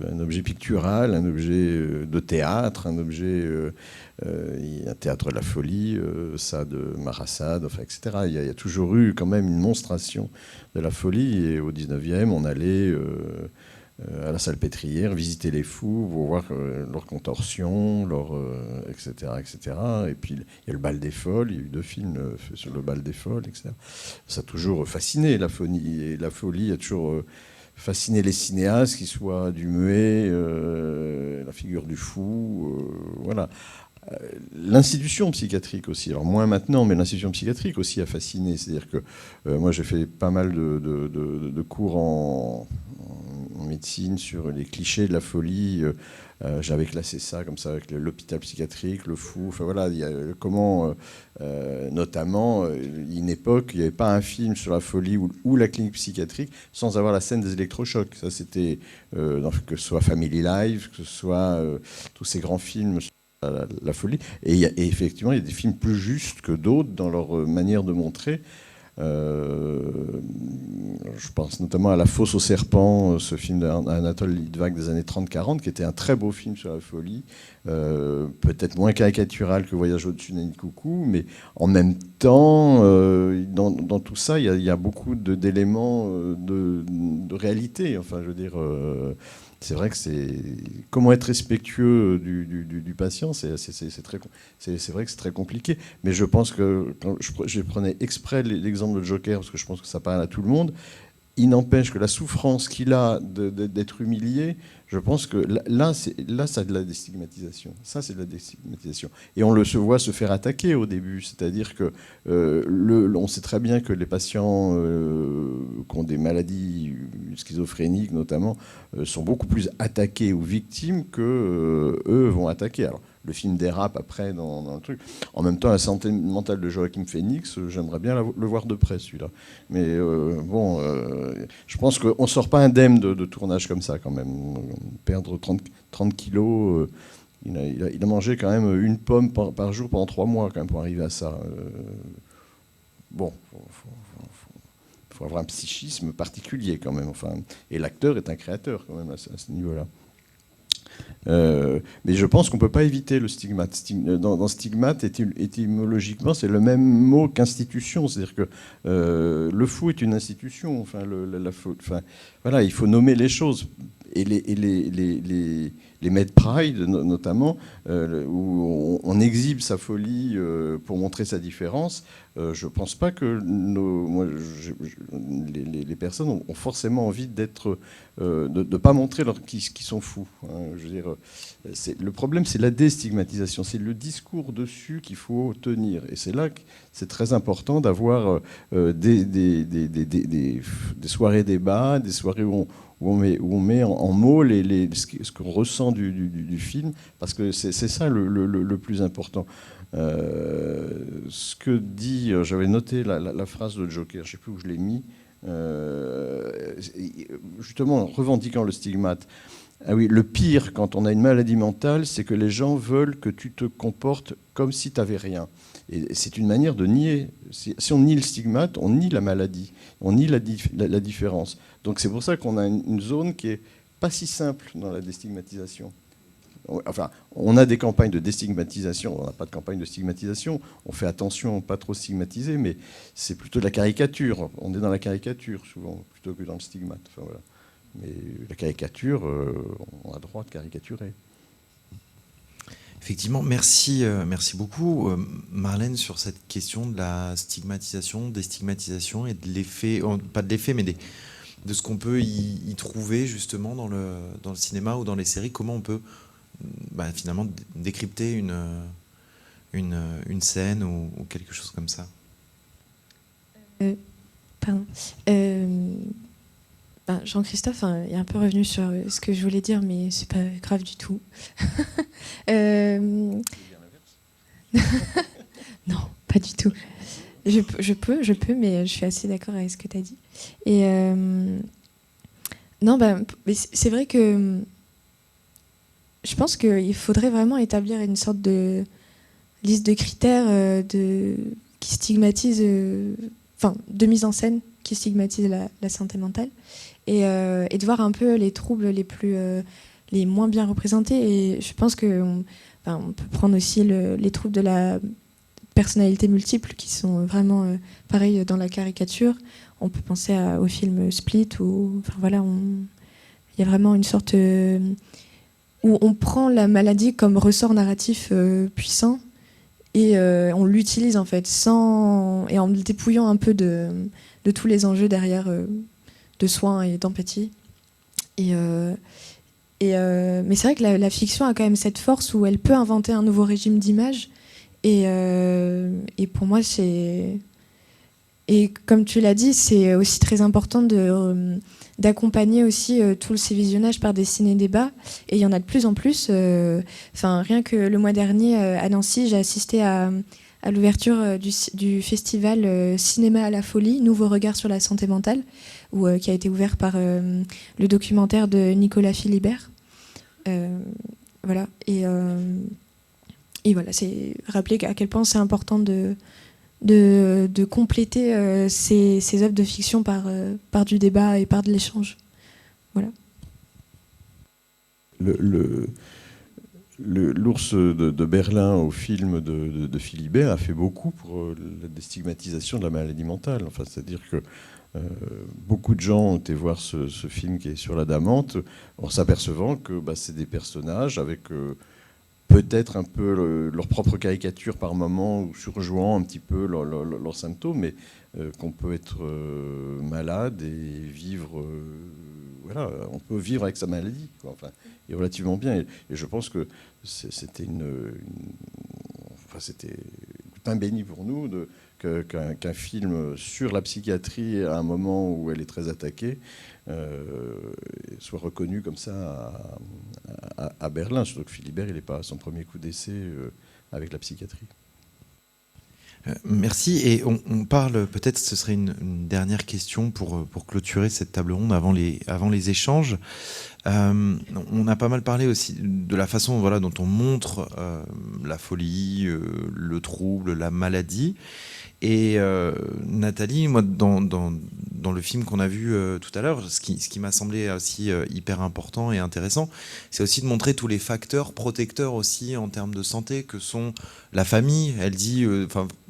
un objet pictural, un objet de théâtre, un théâtre de la folie, ça de Marassade, enfin, etc. Il y a toujours eu quand même une monstration de la folie. Et au 19e, on allait à la Salpêtrière visiter les fous pour voir leurs contorsions, etc., etc. Et puis il y a le bal des folles, il y a eu 2 films sur le bal des folles, etc. Ça a toujours fasciné la folie, et la folie a toujours fasciné les cinéastes, qu'ils soient du muet, la figure du fou, voilà. L'institution psychiatrique aussi, alors moins maintenant, mais l'institution psychiatrique aussi a fasciné. C'est-à-dire que moi j'ai fait pas mal de cours en médecine sur les clichés de la folie. J'avais classé ça comme ça avec l'hôpital psychiatrique, le fou. Enfin voilà, il y a comment, notamment, une époque, il n'y avait pas un film sur la folie ou la clinique psychiatrique sans avoir la scène des électrochocs. Ça, c'était que ce soit Family Life, que ce soit tous ces grands films sur la folie. Et effectivement, il y a des films plus justes que d'autres dans leur manière de montrer. Je pense notamment à La Fosse aux serpents, ce film d'Anatole Litvak des années 30-40, qui était un très beau film sur la folie, peut-être moins caricatural que Voyage au-dessus d'un nid de coucou, mais en même temps, dans tout ça, il y a beaucoup d'éléments de réalité. Enfin, je veux dire, c'est vrai que comment être respectueux du patient, c'est vrai que c'est très compliqué. Mais je pense que quand je prenais exprès l'exemple de Joker parce que je pense que ça parle à tout le monde. Il n'empêche que la souffrance qu'il a d'être humilié, je pense que là, ça de la déstigmatisation. Ça, c'est de la déstigmatisation. Et on se voit se faire attaquer au début. C'est-à-dire que on sait très bien que les patients qui ont des maladies schizophréniques, notamment, sont beaucoup plus attaqués ou victimes que eux vont attaquer. Alors, le film dérape après dans le truc. En même temps, la santé mentale de Joaquin Phoenix, j'aimerais bien le voir de près, celui-là. Mais je pense qu'on ne sort pas indemne de tournage comme ça, quand même. Perdre 30 kilos, il a mangé quand même une pomme par jour pendant 3 mois, quand même, pour arriver à ça. Bon, faut avoir un psychisme particulier, quand même. Enfin, et l'acteur est un créateur, quand même, à ce niveau-là. Mais je pense qu'on ne peut pas éviter le stigmate. Dans stigmate, étymologiquement, c'est le même mot qu'institution. C'est-à-dire que le fou est une institution. Enfin, voilà, il faut nommer les choses. et les Mad Pride notamment, où on exhibe sa folie pour montrer sa différence, je ne pense pas que les personnes ont forcément envie d'être, de ne pas montrer qu'ils sont fous. Hein. Je veux dire, le problème, c'est la déstigmatisation, c'est le discours dessus qu'il faut tenir. Et c'est là que c'est très important d'avoir des soirées débats, des soirées où on met en mots ce qu'on ressent du film, parce que c'est ça le plus important. Ce que dit, j'avais noté la phrase de Joker, je ne sais plus où je l'ai mis, justement en revendiquant le stigmate. Ah oui, le pire quand on a une maladie mentale, c'est que les gens veulent que tu te comportes comme si tu n'avais rien. Et c'est une manière de nier. Si on nie le stigmate, on nie la maladie, on nie la différence. Donc c'est pour ça qu'on a une zone qui n'est pas si simple dans la déstigmatisation. Enfin, on a des campagnes de déstigmatisation, on n'a pas de campagne de stigmatisation, on fait attention à ne pas trop stigmatiser, mais c'est plutôt de la caricature. On est dans la caricature souvent, plutôt que dans le stigmate. Enfin, voilà. Mais la caricature, on a droit de caricaturer. Effectivement, merci beaucoup Marlène sur cette question de la stigmatisation, déstigmatisation et de l'effet, pas de l'effet, mais de ce qu'on peut y trouver justement dans le cinéma ou dans les séries. Comment on peut finalement décrypter une scène ou quelque chose comme ça. Pardon. Jean-Christophe est un peu revenu sur ce que je voulais dire, mais c'est pas grave du tout. Non, pas du tout. Je peux, mais je suis assez d'accord avec ce que tu as dit. Et non, mais c'est vrai que je pense qu'il faudrait vraiment établir une sorte de liste de critères qui stigmatisent, de mise en scène qui stigmatise la santé mentale. Et de voir un peu les troubles les moins bien représentés. Et je pense qu'on peut prendre aussi les troubles de la personnalité multiple qui sont vraiment pareil dans la caricature. On peut penser au film Split où il y a vraiment une sorte où on prend la maladie comme ressort narratif puissant et on l'utilise en fait et en le dépouillant un peu de tous les enjeux derrière de soins et d'empathie. Mais c'est vrai que la fiction a quand même cette force où elle peut inventer un nouveau régime d'image. Et pour moi, c'est... Et comme tu l'as dit, c'est aussi très important d'accompagner aussi tous ces visionnages par des ciné-débats. Et il y en a de plus en plus. Rien que le mois dernier, à Nancy, j'ai assisté à l'ouverture du festival Cinéma à la folie, Nouveau regard sur la santé mentale, qui a été ouvert par le documentaire de Nicolas Philibert. Voilà. Et voilà, c'est rappeler à quel point c'est important de compléter ces œuvres de fiction par du débat et par de l'échange. Voilà. L'ours de Berlin au film de Philibert a fait beaucoup pour la déstigmatisation de la maladie mentale. Enfin, c'est-à-dire que beaucoup de gens ont été voir ce film qui est sur l'Adamante en s'apercevant que c'est des personnages avec peut-être un peu leur propre caricature par moment ou surjouant un petit peu leurs symptômes, mais qu'on peut être malade et vivre... on peut vivre avec sa maladie, quoi, et relativement bien. Et je pense que c'était c'était pain béni pour nous qu'un film sur la psychiatrie à un moment où elle est très attaquée soit reconnu comme ça à Berlin. Surtout que Philibert, il n'est pas à son premier coup d'essai avec la psychiatrie. Merci. Et on parle, peut-être ce serait une dernière question pour clôturer cette table ronde avant les échanges. On a pas mal parlé aussi de la façon dont on montre la folie, le trouble, la maladie. Et Nathalie, moi, dans le film qu'on a vu tout à l'heure, ce qui m'a semblé aussi hyper important et intéressant, c'est aussi de montrer tous les facteurs protecteurs aussi en termes de santé que sont la famille. Elle dit,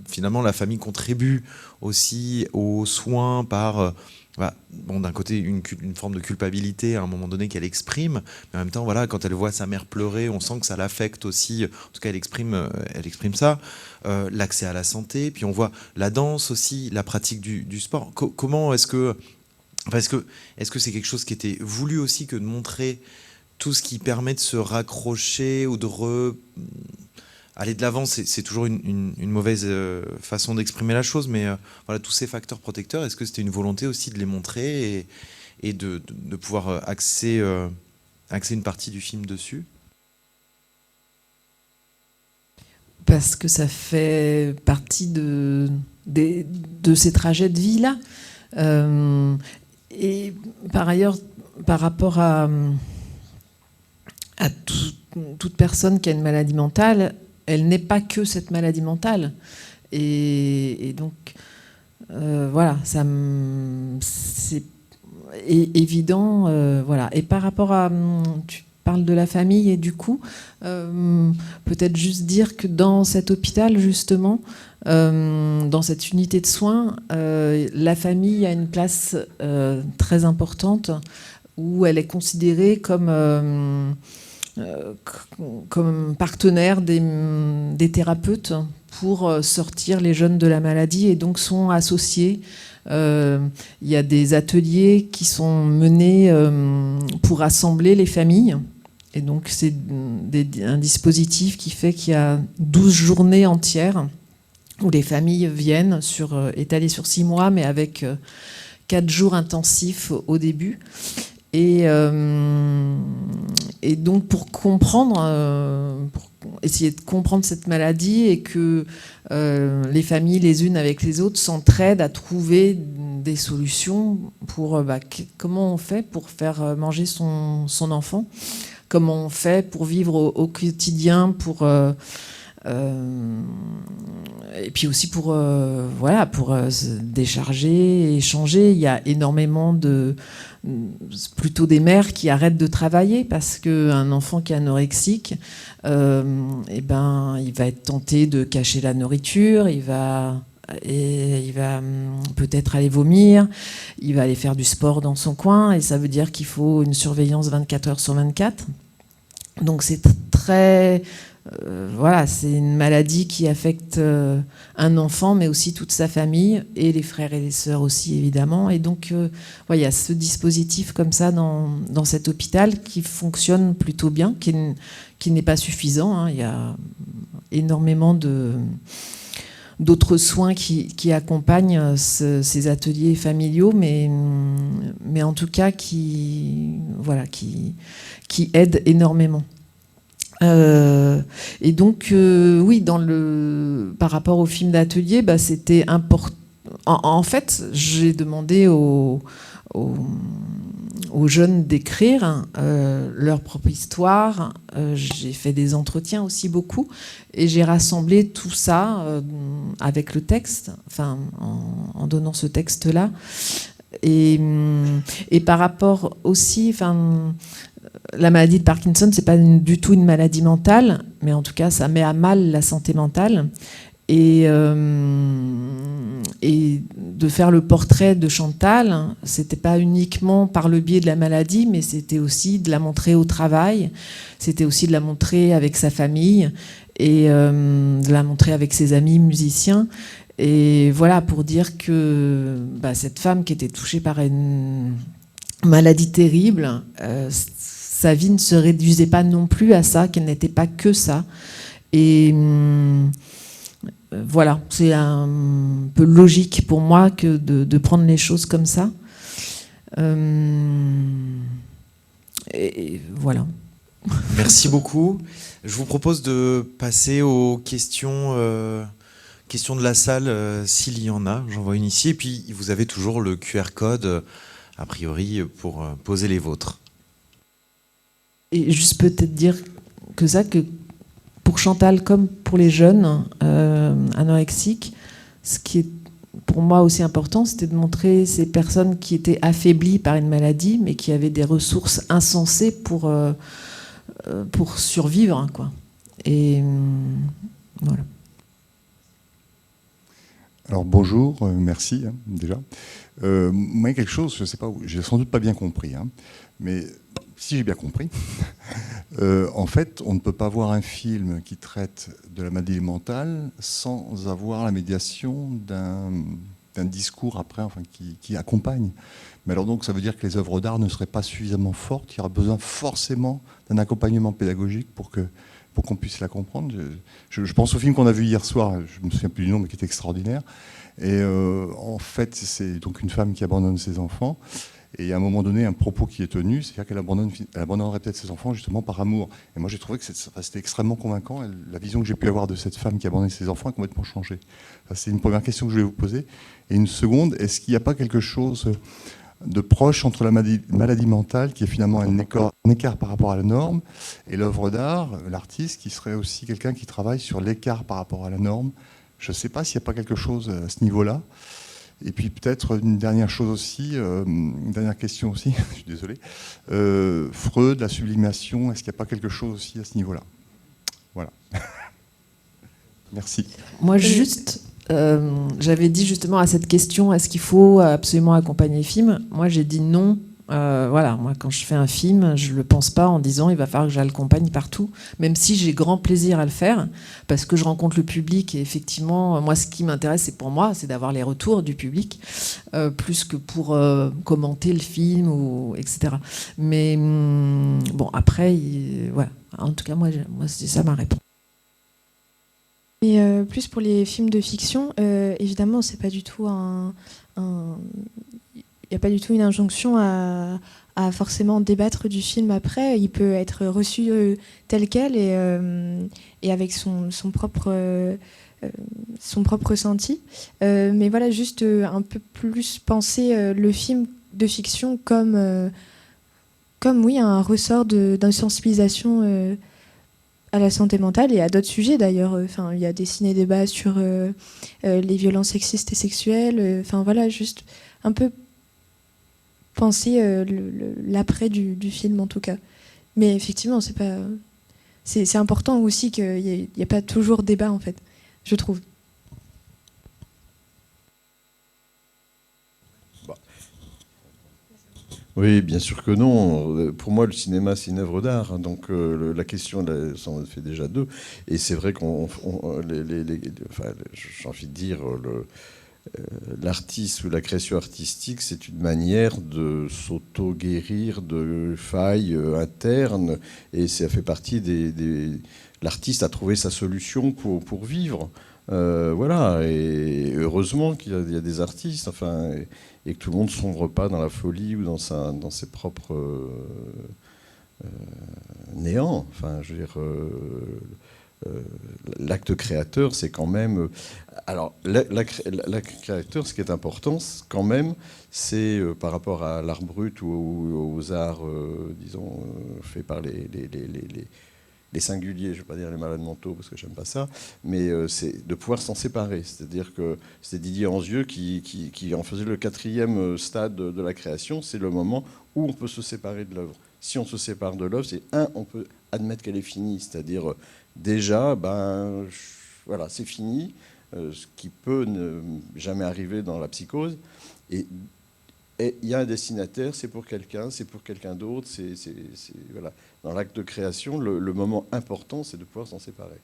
finalement, la famille contribue aussi aux soins par bon, d'un côté une forme de culpabilité à un moment donné qu'elle exprime, mais en même temps, voilà, quand elle voit sa mère pleurer, on sent que ça l'affecte aussi. En tout cas, elle exprime ça. L'accès à la santé, puis on voit la danse aussi, la pratique du sport. Comment est-ce que, enfin, est-ce que c'est quelque chose qui était voulu aussi, que de montrer tout ce qui permet de se raccrocher ou de aller de l'avant, c'est toujours une mauvaise façon d'exprimer la chose, mais voilà, tous ces facteurs protecteurs, est-ce que c'était une volonté aussi de les montrer et de pouvoir axer une partie du film dessus? Parce que ça fait partie de ces trajets de vie-là. Et par ailleurs, par rapport à toute personne qui a une maladie mentale, elle n'est pas que cette maladie mentale. Et donc, voilà, c'est évident. Voilà. Et par rapport à... Tu parles de la famille, et du coup, peut-être juste dire que dans cet hôpital, justement, dans cette unité de soins, la famille a une place très importante, où elle est considérée comme partenaire des thérapeutes pour sortir les jeunes de la maladie, et donc sont associés. Il y a des ateliers qui sont menés pour rassembler les familles, et donc c'est un dispositif qui fait qu'il y a 12 journées entières où les familles viennent étalées sur 6 mois, mais avec 4 jours intensifs au début. Et donc pour comprendre, pour essayer de comprendre cette maladie, et que les familles, les unes avec les autres, s'entraident à trouver des solutions pour comment on fait pour faire manger son enfant, comment on fait pour vivre au quotidien, et puis aussi pour se décharger, échanger. Il y a énormément plutôt des mères qui arrêtent de travailler parce qu'un enfant qui est anorexique, il va être tenté de cacher la nourriture, il va peut-être aller vomir, il va aller faire du sport dans son coin, et ça veut dire qu'il faut une surveillance 24 heures sur 24. Donc c'est très... c'est une maladie qui affecte un enfant, mais aussi toute sa famille, et les frères et les sœurs aussi, évidemment. Et donc, il y a ce dispositif comme ça dans cet hôpital qui fonctionne plutôt bien, qui n'est pas suffisant, hein. Il y a énormément d'autres soins qui accompagnent ces ateliers familiaux, mais en tout cas qui aident énormément. Et donc, oui, par rapport au film d'atelier, c'était important. En fait, j'ai demandé aux jeunes d'écrire leur propre histoire. J'ai fait des entretiens aussi beaucoup, et j'ai rassemblé tout ça avec le texte, en donnant ce texte-là. Et par rapport aussi, la maladie de Parkinson, c'est pas du tout une maladie mentale, mais en tout cas, ça met à mal la santé mentale. Et de faire le portrait de Chantal, c'était pas uniquement par le biais de la maladie, mais c'était aussi de la montrer au travail, c'était aussi de la montrer avec sa famille, et de la montrer avec ses amis musiciens. Et voilà, pour dire que cette femme qui était touchée par une maladie terrible, sa vie ne se réduisait pas non plus à ça, qu'elle n'était pas que ça. Et voilà, c'est un peu logique pour moi que de prendre les choses comme ça. Et voilà. Merci beaucoup. Je vous propose de passer aux questions de la salle, s'il y en a. J'en vois une ici. Et puis, vous avez toujours le QR code, a priori, pour poser les vôtres. Et juste peut-être dire que pour Chantal, comme pour les jeunes anorexiques, ce qui est pour moi aussi important, c'était de montrer ces personnes qui étaient affaiblies par une maladie, mais qui avaient des ressources insensées pour survivre, quoi. Et voilà. Alors bonjour, merci déjà. Moi, quelque chose, je ne sais pas, j'ai sans doute pas bien compris, mais si j'ai bien compris, en fait, on ne peut pas voir un film qui traite de la maladie mentale sans avoir la médiation d'un discours après, enfin, qui accompagne. Mais alors donc, ça veut dire que les œuvres d'art ne seraient pas suffisamment fortes, il y aura besoin forcément d'un accompagnement pédagogique pour qu'on puisse la comprendre. Je pense au film qu'on a vu hier soir, je me souviens plus du nom, mais qui est extraordinaire. Et en fait, c'est donc une femme qui abandonne ses enfants. Et à un moment donné, un propos qui est tenu, c'est-à-dire qu'elle abandonnerait peut-être ses enfants justement par amour. Et moi, j'ai trouvé que c'était extrêmement convaincant. Et la vision que j'ai pu avoir de cette femme qui abandonne ses enfants a complètement changé. C'est une première question que je voulais vous poser. Et une seconde, est-ce qu'il n'y a pas quelque chose de proche entre la maladie mentale, qui est finalement un écart par rapport à la norme, et l'œuvre d'art, l'artiste, qui serait aussi quelqu'un qui travaille sur l'écart par rapport à la norme? Je ne sais pas s'il n'y a pas quelque chose à ce niveau-là. Et puis peut-être une dernière chose aussi, une dernière question aussi, je suis désolé. Freud, la sublimation, est-ce qu'il n'y a pas quelque chose aussi à ce niveau-là? Voilà. Merci. Moi, juste, j'avais dit justement à cette question, est-ce qu'il faut absolument accompagner le film? Moi, j'ai dit non. Voilà, moi, quand je fais un film, je ne le pense pas en disant il va falloir que je l'accompagne partout, même si j'ai grand plaisir à le faire, parce que je rencontre le public et effectivement, moi, ce qui m'intéresse, c'est pour moi, c'est d'avoir les retours du public, plus que pour commenter le film, etc. Mais bon, après, voilà. En tout cas, moi c'est ça ma réponse. Et plus pour les films de fiction, évidemment, c'est pas du tout il n'y a pas du tout une injonction à forcément débattre du film après. Il peut être reçu tel quel et avec son propre ressenti. Mais voilà, juste un peu plus penser le film de fiction comme oui, un ressort d'insensibilisation à la santé mentale et à d'autres sujets d'ailleurs. Enfin, il y a des ciné-débats sur les violences sexistes et sexuelles. Enfin voilà, juste un peu penser l'après du film en tout cas. Mais effectivement, c'est important aussi qu'il n'y ait pas toujours débat en fait, je trouve. Oui, bien sûr que non. Pour moi, le cinéma, c'est une œuvre d'art. Donc la question, ça en fait déjà deux. Et c'est vrai j'ai envie de dire, l'artiste ou la création artistique, c'est une manière de s'auto-guérir de failles internes. Et ça fait partie l'artiste a trouvé sa solution pour vivre. Voilà. Et heureusement qu'il y a des artistes, enfin, et que tout le monde ne sombre pas dans la folie ou dans ses propres néants. Enfin, je veux dire, l'acte créateur, c'est quand même... Alors, l'acte créateur, ce qui est important, quand même, c'est par rapport à l'art brut ou aux arts, disons, faits par les singuliers, je ne vais pas dire les malades mentaux parce que j'aime pas ça, mais c'est de pouvoir s'en séparer. C'est-à-dire que c'est Didier Anzieux qui en faisait le 4e stade de la création, c'est le moment où on peut se séparer de l'œuvre. Si on se sépare de l'œuvre, on peut admettre qu'elle est finie, c'est-à-dire déjà, voilà, c'est fini, ce qui peut ne jamais arriver dans la psychose, et il y a un destinataire, c'est pour quelqu'un d'autre, voilà. Dans l'acte de création, le moment important, c'est de pouvoir s'en séparer.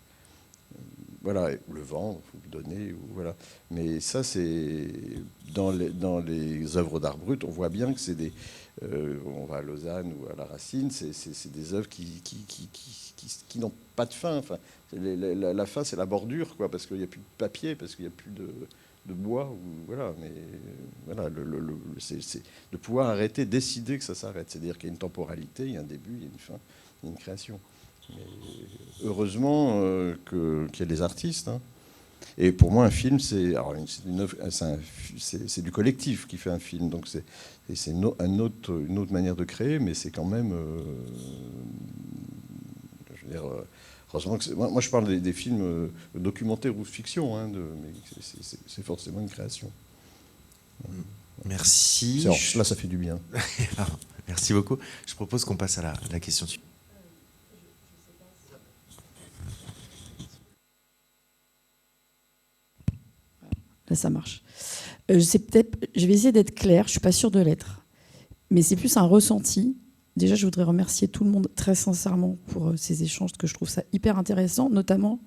Voilà, ou le vendre, ou le donner, voilà. Mais ça, c'est dans les œuvres d'art brut, on voit bien que c'est on va à Lausanne ou à la Racine, c'est des œuvres qui n'ont pas de fin. Enfin, la fin, c'est la bordure, quoi, parce qu'il n'y a plus de papier, parce qu'il n'y a plus de bois, voilà. Mais voilà, c'est de pouvoir arrêter, décider que ça s'arrête. C'est-à-dire qu'il y a une temporalité, il y a un début, il y a une fin, il y a une création. Mais heureusement qu'il y a des artistes. Et pour moi, un film, c'est du collectif qui fait un film. Donc c'est une autre manière de créer, mais c'est quand même... je veux dire, heureusement que moi, je parle des films documentaires ou fiction, mais c'est forcément une création. Merci. Là, ça fait du bien. Merci beaucoup. Je propose qu'on passe à la question suivante. Là, ça marche. Je vais essayer d'être claire, je ne suis pas sûre de l'être. Mais c'est plus un ressenti. Déjà, je voudrais remercier tout le monde très sincèrement pour ces échanges, parce que je trouve ça hyper intéressant, notamment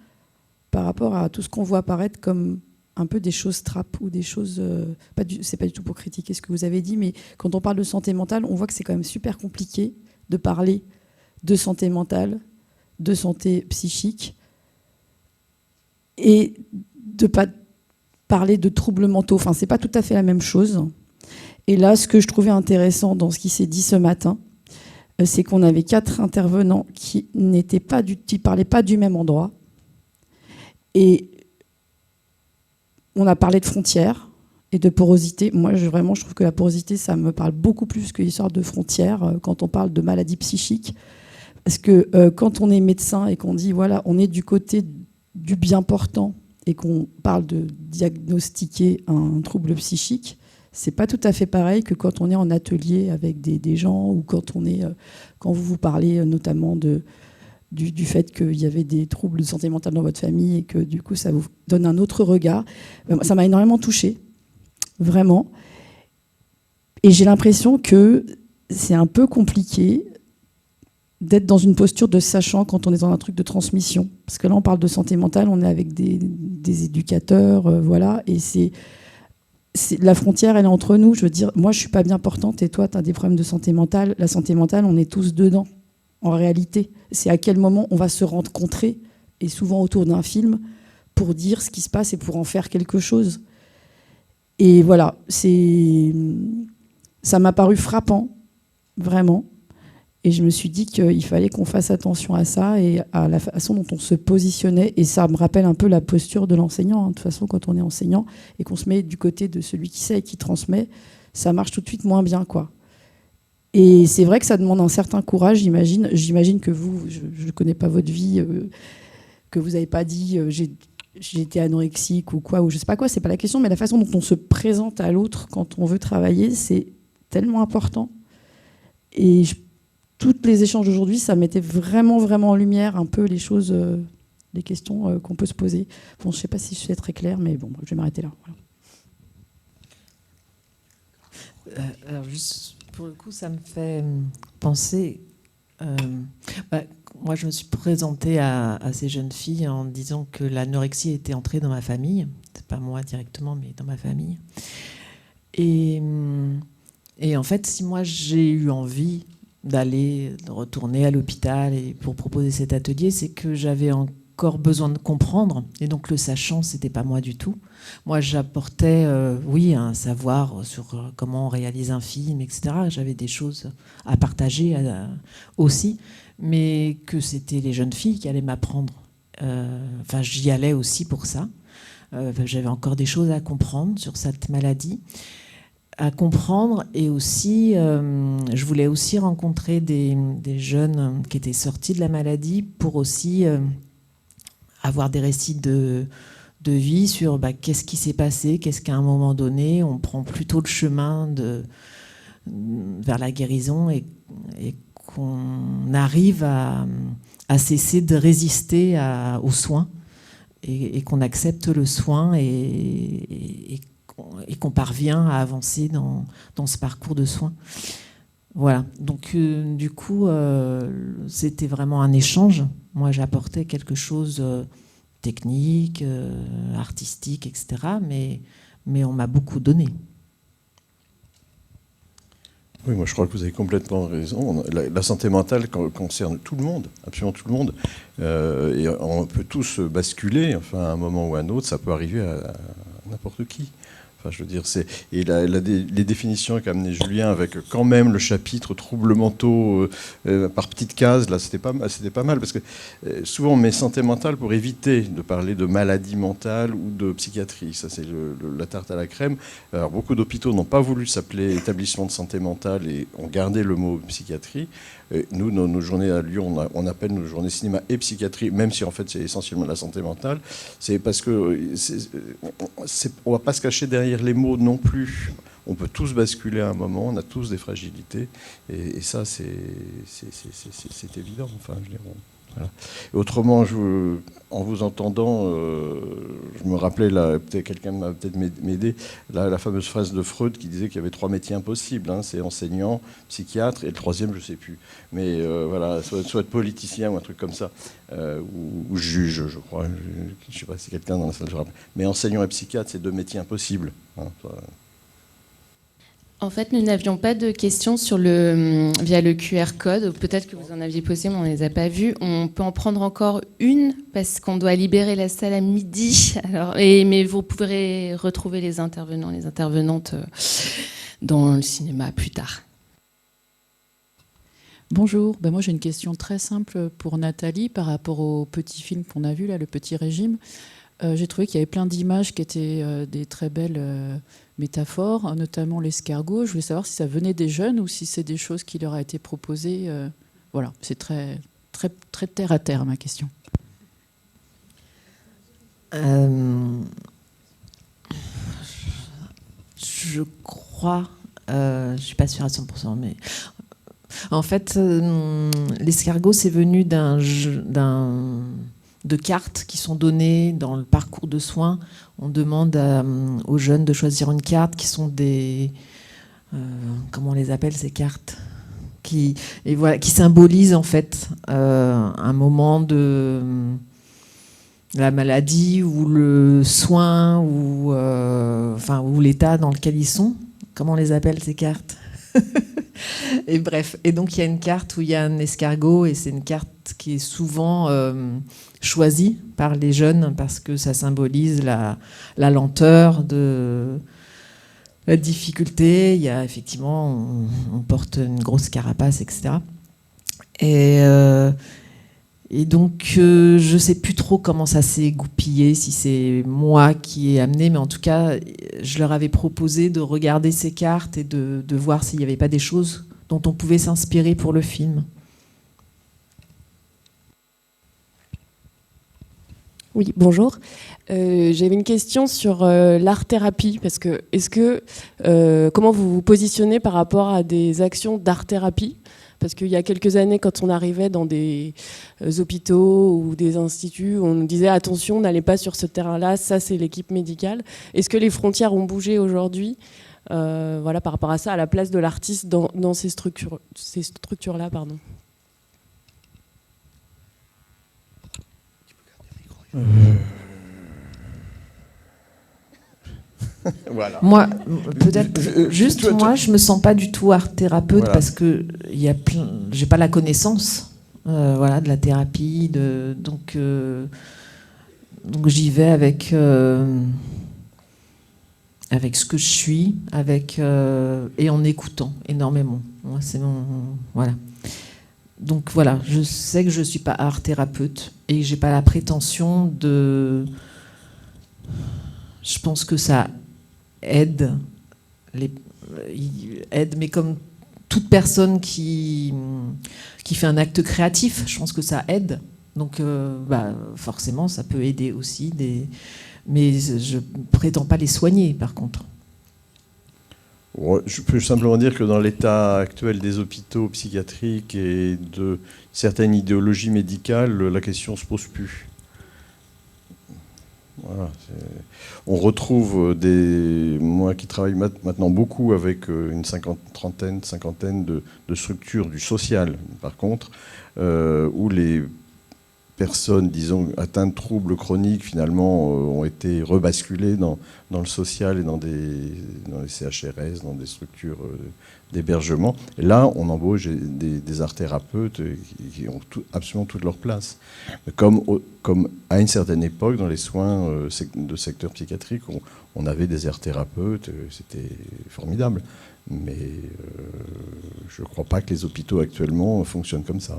par rapport à tout ce qu'on voit apparaître comme un peu des choses trappes ou des choses... c'est pas du tout pour critiquer ce que vous avez dit, mais quand on parle de santé mentale, on voit que c'est quand même super compliqué de parler de santé mentale, de santé psychique, et de pas parler de troubles mentaux. Enfin, c'est pas tout à fait la même chose. Et là, ce que je trouvais intéressant dans ce qui s'est dit ce matin, c'est qu'on avait 4 intervenants qui parlaient pas du même endroit. Et on a parlé de frontières et de porosité. Moi, vraiment, je trouve que la porosité, ça me parle beaucoup plus que l'histoire de frontières quand on parle de maladies psychiques. Parce que quand on est médecin et qu'on dit, voilà, on est du côté du bien portant et qu'on parle de diagnostiquer un trouble psychique, c'est pas tout à fait pareil que quand on est en atelier avec des gens ou quand vous parlez notamment du fait qu'il y avait des troubles de santé mentale dans votre famille et que du coup ça vous donne un autre regard. Ça m'a énormément touchée, vraiment. Et j'ai l'impression que c'est un peu compliqué d'être dans une posture de sachant quand on est dans un truc de transmission. Parce que là, on parle de santé mentale, on est avec des éducateurs, voilà, et la frontière, elle est entre nous. Je veux dire, moi, je suis pas bien portante et toi, tu as des problèmes de santé mentale. La santé mentale, on est tous dedans, en réalité. C'est à quel moment on va se rencontrer, et souvent autour d'un film, pour dire ce qui se passe et pour en faire quelque chose. Et voilà, ça m'a paru frappant, vraiment. Et je me suis dit qu'il fallait qu'on fasse attention à ça et à la façon dont on se positionnait. Et ça me rappelle un peu la posture de l'enseignant. De toute façon, quand on est enseignant et qu'on se met du côté de celui qui sait et qui transmet, ça marche tout de suite moins bien, quoi. Et c'est vrai que ça demande un certain courage, j'imagine. J'imagine que vous, je ne connais pas votre vie, que vous n'avez pas dit j'ai été anorexique ou quoi, ou je ne sais pas quoi, c'est pas la question, mais la façon dont on se présente à l'autre quand on veut travailler, c'est tellement important. Et tous les échanges d'aujourd'hui, ça mettait vraiment, vraiment en lumière un peu les choses, les questions qu'on peut se poser. Bon, je ne sais pas si je suis très claire, mais bon, je vais m'arrêter là. Voilà. Alors, juste pour le coup, ça me fait penser... moi, je me suis présentée à ces jeunes filles en disant que l'anorexie était entrée dans ma famille. C'est pas moi directement, mais dans ma famille. Et en fait, si moi, j'ai eu envie de retourner à l'hôpital et pour proposer cet atelier, c'est que j'avais encore besoin de comprendre. Et donc, le sachant, c'était pas moi du tout. Moi, j'apportais, un savoir sur comment on réalise un film, etc. J'avais des choses à partager aussi, mais que c'était les jeunes filles qui allaient m'apprendre. J'y allais aussi pour ça. J'avais encore des choses à comprendre sur cette maladie, à comprendre, et aussi, je voulais aussi rencontrer des jeunes qui étaient sortis de la maladie pour aussi avoir des récits de vie sur qu'est-ce qui s'est passé, qu'est-ce qu'à un moment donné, on prend plutôt le chemin vers la guérison et qu'on arrive à cesser de résister aux soins et qu'on accepte le soin et qu'on parvient à avancer dans ce parcours de soins. Voilà. Donc, du coup, c'était vraiment un échange. Moi, j'apportais quelque chose technique, artistique, etc. Mais on m'a beaucoup donné. Oui, moi je crois que vous avez complètement raison. La santé mentale concerne tout le monde, absolument tout le monde. Et on peut tous basculer, enfin, à un moment ou à un autre, ça peut arriver à n'importe qui. Enfin, je veux dire, et les définitions qu'a amené Julien avec quand même le chapitre troubles mentaux par petites cases, là, c'était pas mal, parce que souvent on met santé mentale pour éviter de parler de maladie mentale ou de psychiatrie. Ça, c'est la tarte à la crème. Alors, beaucoup d'hôpitaux n'ont pas voulu s'appeler établissement de santé mentale et ont gardé le mot psychiatrie. Nous, nos journées à Lyon, on appelle nos journées cinéma et psychiatrie, même si en fait c'est essentiellement la santé mentale. C'est parce que on va pas se cacher derrière les mots non plus. On peut tous basculer à un moment, on a tous des fragilités, et ça c'est évident. Enfin, je veux dire, Voilà. Et autrement, en vous entendant, je me rappelais, peut-être quelqu'un m'a peut-être m'aider, la fameuse phrase de Freud qui disait qu'il y avait 3 métiers impossibles, hein, c'est enseignant, psychiatre, et le troisième, je ne sais plus. Mais voilà, soit politicien ou un truc comme ça, ou juge, je crois. Je ne sais pas si quelqu'un dans la salle se rappelle. Mais enseignant et psychiatre, c'est 2 métiers impossibles. Hein, En fait, nous n'avions pas de questions via le QR code. Peut-être que vous en aviez posé, mais on ne les a pas vues. On peut en prendre encore une parce qu'on doit libérer la salle à midi. Mais vous pourrez retrouver les intervenants, les intervenantes dans le cinéma plus tard. Bonjour, moi j'ai une question très simple pour Nathalie par rapport au petit film qu'on a vu, là, Le Petit Régime. J'ai trouvé qu'il y avait plein d'images qui étaient des très belles métaphores, notamment l'escargot. Je voulais savoir si ça venait des jeunes ou si c'est des choses qui leur a été proposées. Voilà, c'est très, très, très terre à terre ma question. Je crois, je ne suis pas sûre à 100%, mais en fait, l'escargot, c'est venu de cartes qui sont données dans le parcours de soins. On demande aux jeunes de choisir une carte qui sont des... comment on les appelle ces cartes qui symbolisent en fait un moment de la maladie ou le soin ou l'état dans lequel ils sont. Comment on les appelle ces cartes? Et bref, et donc il y a une carte où il y a un escargot et c'est une carte qui est souvent choisie par les jeunes parce que ça symbolise la lenteur, la difficulté. Il y a effectivement, on porte une grosse carapace, etc. Et donc je ne sais plus trop comment ça s'est goupillé, si c'est moi qui ai amené, mais en tout cas, je leur avais proposé de regarder ces cartes et de voir s'il n'y avait pas des choses dont on pouvait s'inspirer pour le film. Oui, bonjour. J'avais une question sur l'art-thérapie, parce que comment vous vous positionnez par rapport à des actions d'art-thérapie ? Parce qu'il y a quelques années, quand on arrivait dans des hôpitaux ou des instituts, on nous disait attention, n'allez pas sur ce terrain-là, ça c'est l'équipe médicale. Est-ce que les frontières ont bougé aujourd'hui par rapport à ça, à la place de l'artiste dans ces structures-là, pardon. Voilà. Moi, peut-être je me sens pas du tout art thérapeute parce que j'ai pas la connaissance, de la thérapie, donc j'y vais avec ce que je suis, et en écoutant énormément. Moi, c'est voilà. Donc voilà, je sais que je suis pas art thérapeute et j'ai pas la prétention de. Je pense que ça aide, mais comme toute personne qui fait un acte créatif, je pense que ça aide. Donc, forcément, ça peut aider aussi. Mais je prétends pas les soigner, par contre. Je peux simplement dire que dans l'état actuel des hôpitaux psychiatriques et de certaines idéologies médicales, la question ne se pose plus. Voilà, on retrouve moi qui travaille maintenant beaucoup avec une cinquantaine de structures du social, par contre, où les personnes, disons, atteintes de troubles chroniques, finalement, ont été rebasculées dans le social et dans les CHRS, dans des structures d'hébergement. Et là, on embauche des art-thérapeutes qui ont absolument toute leur place. Comme à une certaine époque, dans les soins de secteur psychiatrique, on avait des art-thérapeutes, c'était formidable. Mais je ne crois pas que les hôpitaux actuellement fonctionnent comme ça.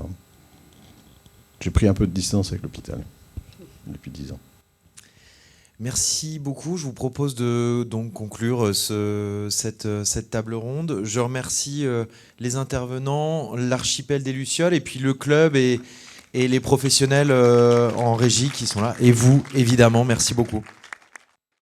J'ai pris un peu de distance avec l'hôpital depuis 10 ans. Merci beaucoup. Je vous propose de donc conclure cette table ronde. Je remercie les intervenants, l'archipel des Lucioles et puis le club et les professionnels en régie qui sont là. Et vous, évidemment, merci beaucoup.